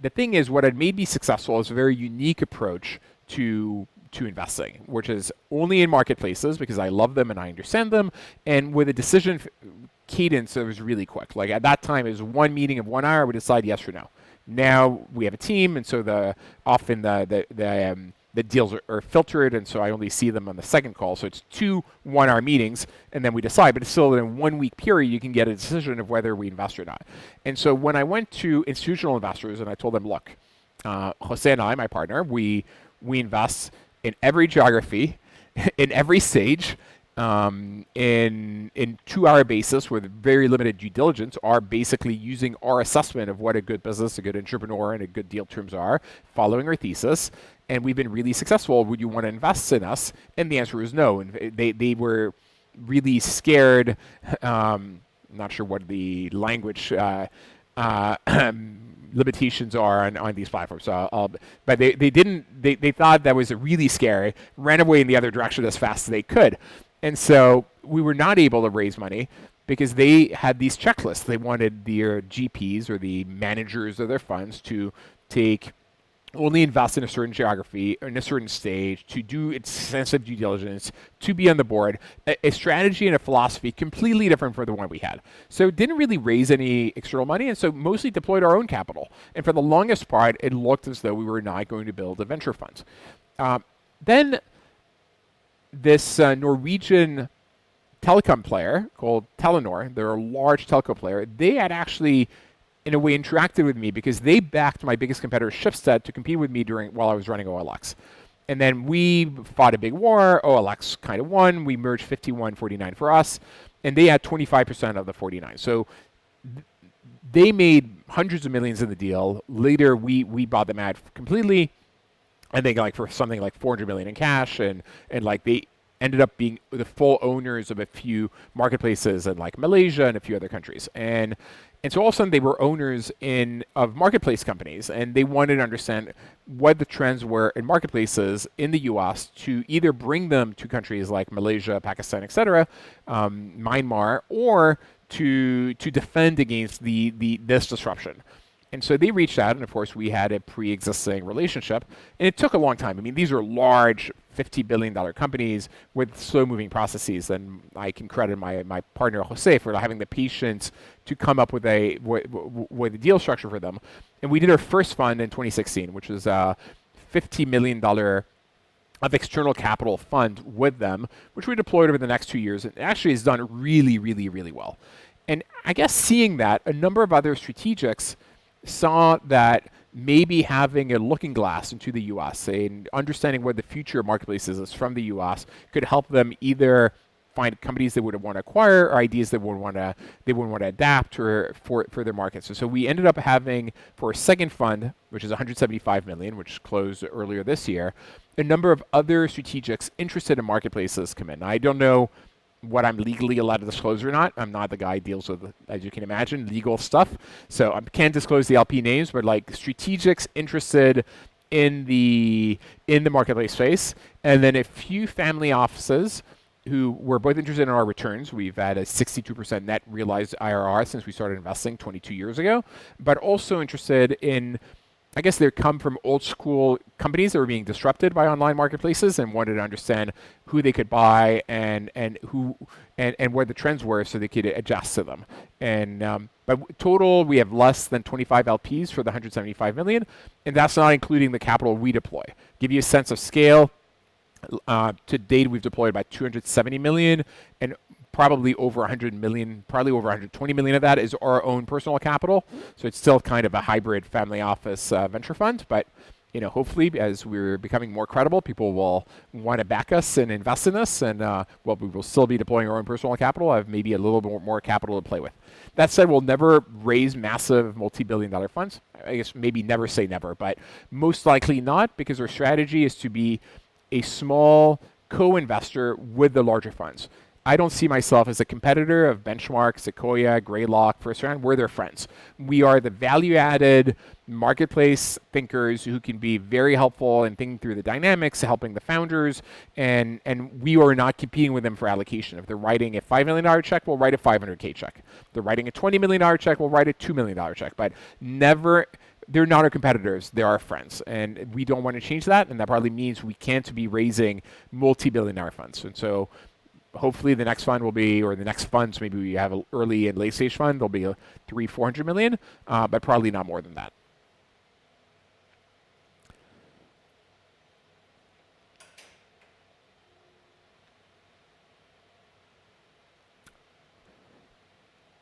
The thing is, what had made me successful is a very unique approach to investing, which is only in marketplaces because I love them and I understand them, and with a decision cadence that was really quick. Like at that time, it was one meeting of 1 hour, we decide yes or no. Now we have a team, and so often the deals are filtered, and so I only see them on the second call. So it's 2 1-hour meetings, and then we decide. But it's still in a 1 week period, you can get a decision of whether we invest or not. And so when I went to institutional investors and I told them, look, Jose and I, my partner, we invest in every geography, in every stage, in 2-hour basis with very limited due diligence, are basically using our assessment of what a good business, a good entrepreneur, and a good deal terms are, following our thesis. And we've been really successful. Would you want to invest in us? And the answer was no. And they were really scared. Not sure what the language limitations are on these platforms. But they thought that was really scary, ran away in the other direction as fast as they could. And so we were not able to raise money because they had these checklists. They wanted their GPs or the managers of their funds to only invest in a certain geography, in a certain stage, to do extensive due diligence, to be on the board, a strategy and a philosophy completely different from the one we had. So it didn't really raise any external money, and so mostly deployed our own capital. And for the longest part, it looked as though we were not going to build a venture fund. Then this Norwegian telecom player called Telenor, they're a large telco player, they had actually in a way interacted with me because they backed my biggest competitor, Schibsted, to compete with me while I was running OLX. And then we fought a big war. OLX kind of won. We merged 51-49 for us, and they had 25% of the 49. So they made hundreds of millions in the deal. Later, we bought them out completely, I think like for something like 400 million in cash, and like they ended up being the full owners of a few marketplaces in like Malaysia and a few other countries. And so all of a sudden they were owners of marketplace companies, and they wanted to understand what the trends were in marketplaces in the US to either bring them to countries like Malaysia, Pakistan, etc., Myanmar, or to defend against this disruption. And so they reached out, and of course we had a pre-existing relationship, and it took a long time. I mean, these are large $50 billion companies with slow-moving processes, and I can credit my partner Jose for having the patience to come up with a deal structure for them. And we did our first fund in 2016, which was a $50 million of external capital fund with them, which we deployed over the next 2 years, and actually has done really, really, really well. And I guess seeing that, a number of other strategics saw that maybe having a looking glass into the US and understanding what the future of marketplaces is from the US could help them either find companies they would want to acquire or ideas they would want to adapt or for their markets. So we ended up having, for a second fund, which is 175 million, which closed earlier this year, a number of other strategics interested in marketplaces come in. I don't know what I'm legally allowed to disclose or not. I'm not the guy who deals with, as you can imagine, legal stuff. So I can't disclose the LP names, but like strategics interested in the marketplace space, and then a few family offices who were both interested in our returns. We've had a 62% net realized IRR since we started investing 22 years ago, but also interested in I guess they come from old school companies that were being disrupted by online marketplaces and wanted to understand who they could buy and where the trends were so they could adjust to them. And but total, we have less than 25 LPs for the 175 million, and that's not including the capital we deploy. Give you a sense of scale. To date, we've deployed about 270 million, and probably over 100 million, probably over 120 million of that is our own personal capital. So it's still kind of a hybrid family office venture fund, but hopefully as we're becoming more credible, people will want to back us and invest in us, and we will still be deploying our own personal capital. I have maybe a little bit more capital to play with. That said, we'll never raise massive multi-billion-dollar funds. I guess maybe never say never, but most likely not, because our strategy is to be a small co-investor with the larger funds. I don't see myself as a competitor of Benchmark, Sequoia, Greylock, First Round. We're their friends. We are the value-added marketplace thinkers who can be very helpful in thinking through the dynamics, helping the founders, and we are not competing with them for allocation. If they're writing a $5 million check, we'll write a $500K check. If they're writing a $20 million check, we'll write a $2 million check. But never, they're not our competitors. They're our friends. And we don't want to change that. And that probably means we can't be raising multi-billion-dollar funds. And so hopefully the next fund will be, or the next funds, maybe we have an early and late stage fund, there'll be a 300-400 million, but probably not more than that.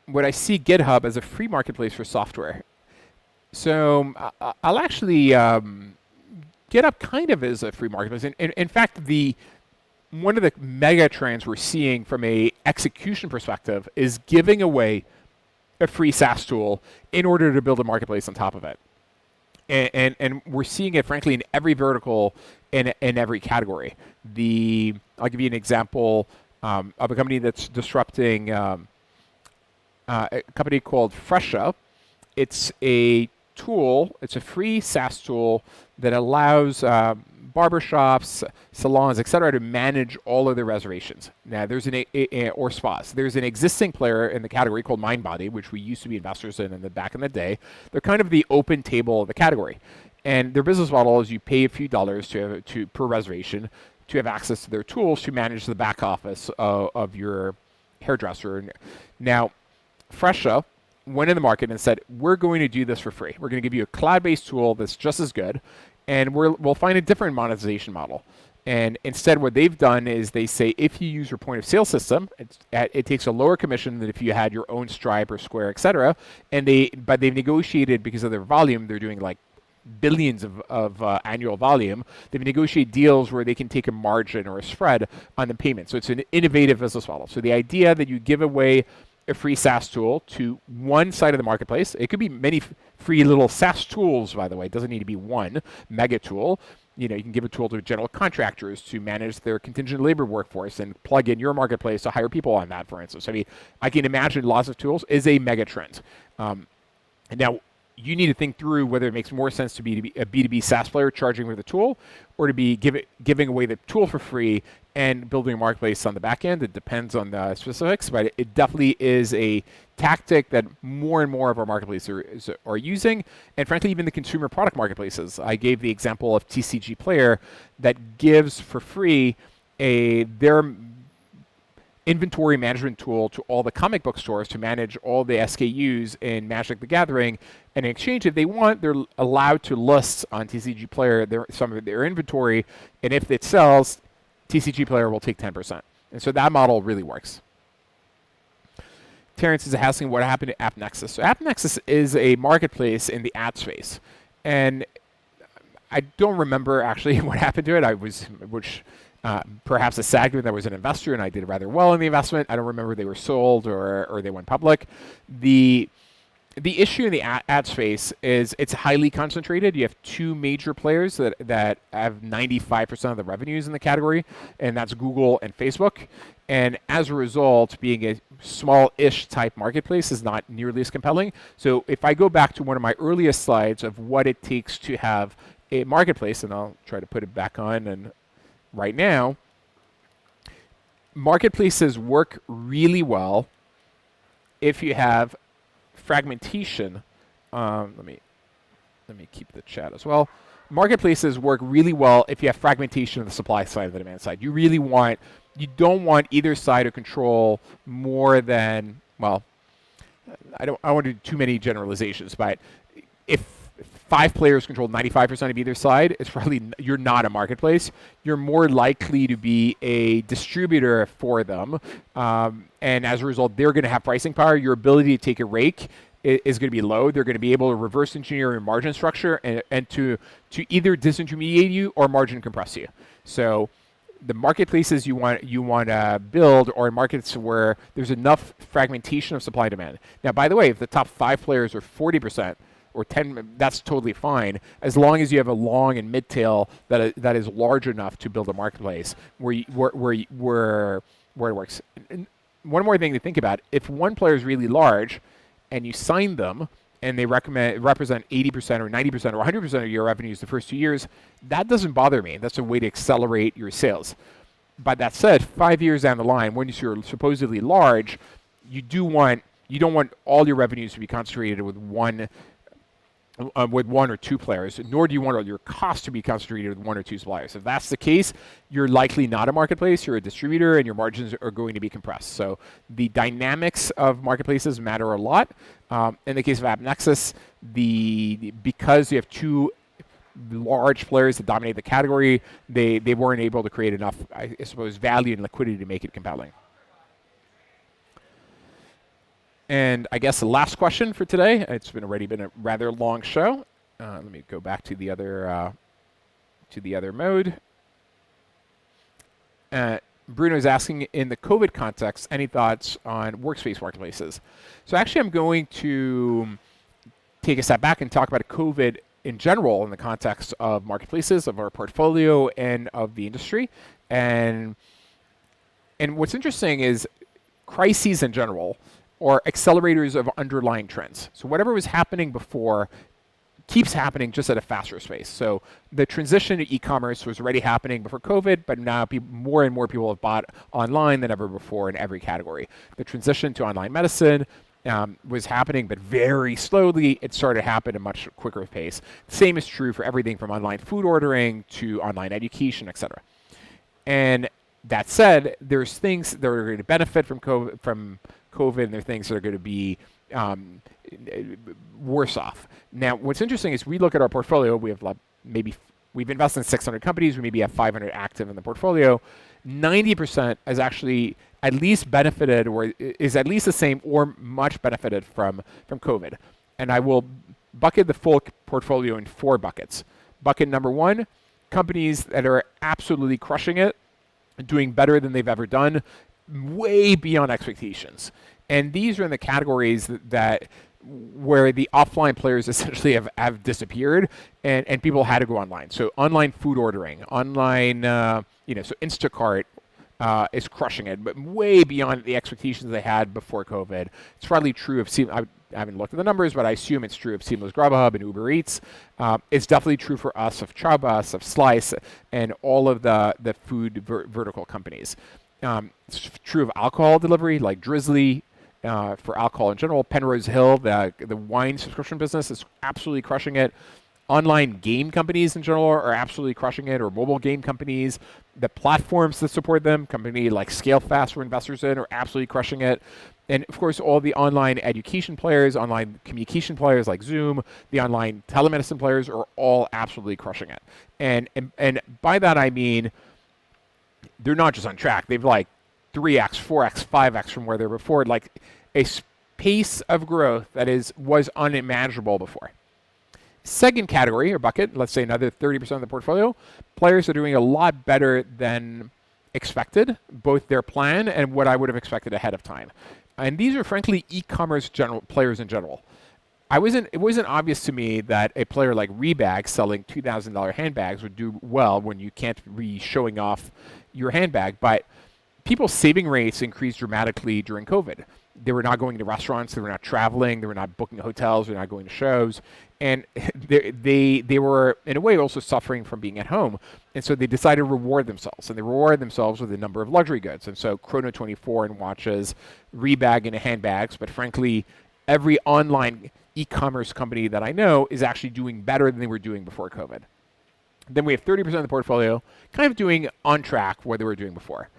What I see GitHub as a free marketplace for software. So I'll actually, GitHub kind of is a free marketplace. In fact, one of the mega trends we're seeing from a execution perspective is giving away a free SaaS tool in order to build a marketplace on top of it. And we're seeing it, frankly, in every vertical, in every category. I'll give you an example of a company that's disrupting a company called Fresha. It's a tool, it's a free SaaS tool that allows barbershops, salons, etc., to manage all of their reservations. Now, there's or spas. There's an existing player in the category called MindBody, which we used to be investors in back in the day. They're kind of the open table of the category, and their business model is you pay a few dollars to per reservation to have access to their tools to manage the back office of your hairdresser. Now, Fresha went in the market and said, we're going to do this for free. We're going to give you a cloud-based tool that's just as good, and we'll find a different monetization model. And instead, what they've done is they say, if you use your point of sale system, it takes a lower commission than if you had your own Stripe or Square, etc. But they've negotiated, because of their volume, they're doing like billions of annual volume. They've negotiated deals where they can take a margin or a spread on the payment. So it's an innovative business model. So the idea that you give away a free SaaS tool to one side of the marketplace. It could be many free little SaaS tools, by the way. It doesn't need to be one mega tool. You can give a tool to general contractors to manage their contingent labor workforce and plug in your marketplace to hire people on that, for instance. I mean, I can imagine lots of tools is a mega trend. Now, you need to think through whether it makes more sense to be a B2b SaaS player charging for the tool, or to be giving away the tool for free and building a marketplace on the back end. It depends on the specifics, but it definitely is a tactic that more and more of our marketplaces are using, and frankly, even the consumer product marketplaces. I gave the example of TCG Player that gives for free their inventory management tool to all the comic book stores to manage all the SKUs in Magic the Gathering. And in exchange, if they want, they're allowed to list on TCG Player some of their inventory, and if it sells, TCG Player will take 10%. And so that model really works. Terrence is asking what happened to AppNexus. So AppNexus is a marketplace in the ad space. And I don't remember actually what happened to it. Perhaps a sad given that I was an investor and I did rather well in the investment. I don't remember they were sold or they went public. The issue in the ad space is it's highly concentrated. You have two major players that have 95% of the revenues in the category, and that's Google and Facebook. And as a result, being a small-ish type marketplace is not nearly as compelling. So if I go back to one of my earliest slides of what it takes to have a marketplace, and I'll try to put it back on and right now, marketplaces work really well if you have fragmentation. Let me, let me keep the chat as well. Marketplaces work really well if you have fragmentation of the supply side and the demand side. You don't want either side to control more than, well, I don't want to do too many generalizations, but if 5 players control 95% of either side, you're not a marketplace. You're more likely to be a distributor for them, and as a result, they're going to have pricing power. Your ability to take a rake is going to be low. They're going to be able to reverse engineer your margin structure and to either disintermediate you or margin compress you. So the marketplaces you want to build are markets where there's enough fragmentation of supply and demand. Now, by the way, if the top 5 players are 40% or 10, that's totally fine, as long as you have a long and mid tail that is large enough to build a marketplace where it works. And one more thing to think about: if one player is really large, and you sign them, and they represent 80% or 90% or 100% of your revenues the first 2 years, that doesn't bother me. That's a way to accelerate your sales. But that said, 5 years down the line, when you're supposedly large, you don't want all your revenues to be concentrated with one or two players, nor do you want all your costs to be concentrated with 1 or 2 suppliers. If that's the case, you're likely not a marketplace, you're a distributor, and your margins are going to be compressed. So the dynamics of marketplaces matter a lot. In the case of AppNexus, because you have 2 large players that dominate the category, they weren't able to create enough, I suppose, value and liquidity to make it compelling. And I guess the last question for today, it's already been a rather long show. Let me go back to the other mode. Bruno is asking, in the COVID context, any thoughts on workspace marketplaces? So actually, I'm going to take a step back and talk about COVID in general in the context of marketplaces, of our portfolio, and of the industry. And what's interesting is crises in general or accelerators of underlying trends. So whatever was happening before keeps happening, just at a faster pace. So the transition to e-commerce was already happening before COVID, but now more and more people have bought online than ever before in every category. The transition to online medicine was happening, but very slowly. It started to happen at a much quicker pace. Same is true for everything from online food ordering to online education, etc. And that said, there's things that are going to benefit from COVID, and there are things that are going to be worse off. Now, what's interesting is we look at our portfolio. We have we've invested in 600 companies. We maybe have 500 active in the portfolio. 90% has actually at least benefited, or is at least the same or much benefited from COVID. And I will bucket the full portfolio in 4 buckets. Bucket number 1, companies that are absolutely crushing it, doing better than they've ever done, way beyond expectations. And these are in the categories where the offline players essentially have disappeared, and people had to go online. So online food ordering, online, so Instacart is crushing it, but way beyond the expectations they had before COVID. It's probably true of I haven't looked at the numbers, but I assume it's true of Seamless Grubhub and Uber Eats. It's definitely true for us, of Chubus, of Slice, and all of the food vertical companies. It's true of alcohol delivery, like Drizzly, for alcohol in general. Penrose Hill, the wine subscription business, is absolutely crushing it. Online game companies in general are absolutely crushing it, or mobile game companies. The platforms that support them, company like ScaleFast we're investors in, are absolutely crushing it. And of course, all the online education players, online communication players like Zoom, the online telemedicine players are all absolutely crushing it. And by that I mean, they're not just on track. They've 3x, 4x, 5x from where they were before, like a pace of growth that was unimaginable before. Second category or bucket, let's say another 30% of the portfolio, players are doing a lot better than expected, both their plan and what I would have expected ahead of time. And these are frankly e-commerce players in general. It wasn't obvious to me that a player like Rebag selling $2,000 handbags would do well when you can't be showing off your handbag, but people's saving rates increased dramatically during COVID. They were not going to restaurants, they were not traveling, they were not booking hotels, they were not going to shows, and they were, in a way, also suffering from being at home. And so they decided to reward themselves, and they rewarded themselves with a number of luxury goods. And so Chrono 24 in watches, Rebag in handbags, but frankly, every online e-commerce company that I know is actually doing better than they were doing before COVID. Then we have 30% of the portfolio kind of doing on track where they were doing before.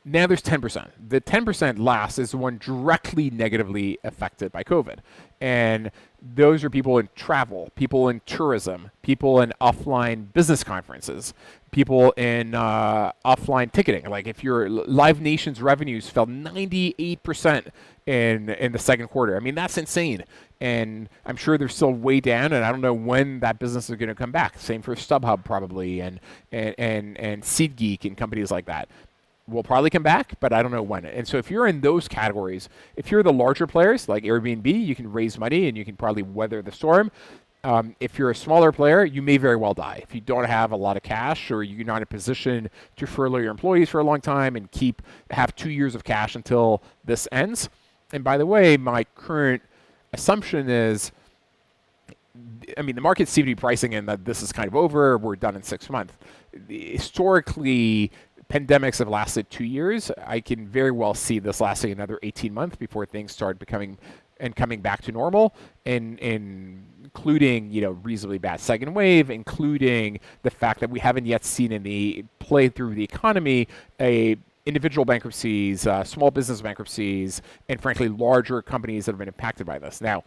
Now there's 10%. The 10% last is the one directly negatively affected by COVID. And those are people in travel, people in tourism, people in offline business conferences, people in offline ticketing. Like if your Live Nation's revenues fell 98% in the second quarter. I mean, that's insane. And I'm sure they're still way down, and I don't know when that business is going to come back. Same for StubHub probably, and SeatGeek and companies like that will probably come back, but I don't know when. And so if you're in those categories, if you're the larger players like Airbnb, you can raise money and you can probably weather the storm. If you're a smaller player, you may very well die. If you don't have a lot of cash or you're not in a position to furlough your employees for a long time and have 2 years of cash until this ends. And by the way, my current assumption is, I mean, the markets seem to be pricing in that this is kind of over, we're done in 6 months. Historically, pandemics have lasted 2 years. I can very well see this lasting another 18 months before things start coming back to normal, and including, reasonably bad second wave, including the fact that we haven't yet seen in the play through the economy individual bankruptcies, small business bankruptcies, and frankly, larger companies that have been impacted by this. Now,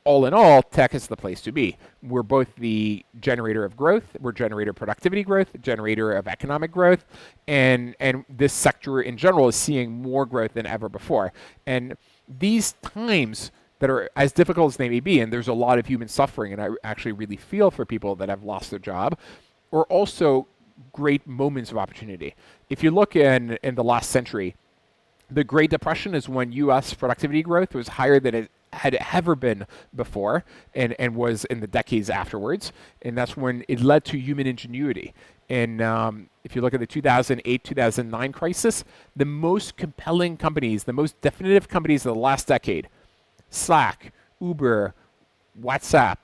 all in all, tech is the place to be. We're both the generator of growth, we're generator of productivity growth, generator of economic growth, and this sector in general is seeing more growth than ever before. And these times that are as difficult as they may be, and there's a lot of human suffering, and I actually really feel for people that have lost their job, are also great moments of opportunity. If you look in the last century, the Great Depression is when U.S. productivity growth was higher than it had ever been before, and was in the decades afterwards, and that's when it led to human ingenuity. And if you look at the 2008-2009 crisis, the most compelling companies, the most definitive companies of the last decade, Slack, Uber, WhatsApp,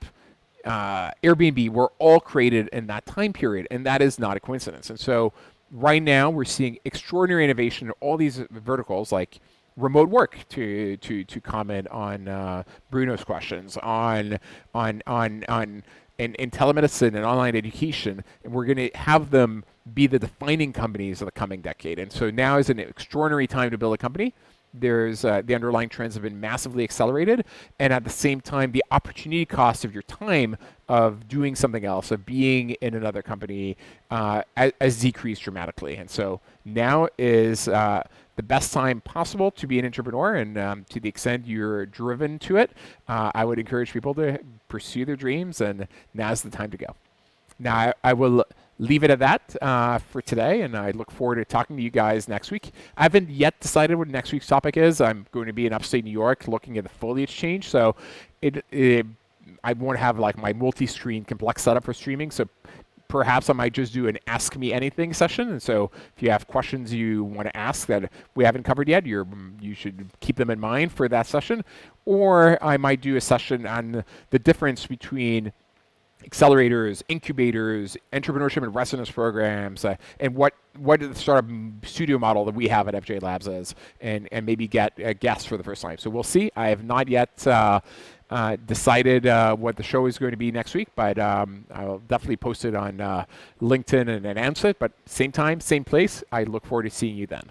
Airbnb, were all created in that time period, and that is not a coincidence. And so right now we're seeing extraordinary innovation in all these verticals, like remote work, to comment on Bruno's questions, on in telemedicine and online education, and we're going to have them be the defining companies of the coming decade. And so now is an extraordinary time to build a company. There's the underlying trends have been massively accelerated, and at the same time, the opportunity cost of your time of doing something else, of being in another company, has decreased dramatically. And so now is the best time possible to be an entrepreneur, and to the extent you're driven to it, I would encourage people to pursue their dreams, and now's the time to go. Now, I will leave it at that for today, and I look forward to talking to you guys next week. I haven't yet decided what next week's topic is. I'm going to be in upstate New York looking at the foliage change, so I won't have like my multi-screen complex setup for streaming, so perhaps I might just do an Ask Me Anything session. And so if you have questions you want to ask that we haven't covered yet, you should keep them in mind for that session. Or I might do a session on the difference between accelerators, incubators, entrepreneurship and residence programs, and what the startup studio model that we have at FJ Labs is, and maybe get a guest for the first time. So we'll see. I have not yet decided what the show is going to be next week, but I'll definitely post it on LinkedIn and announce it. But same time, same place. I look forward to seeing you then.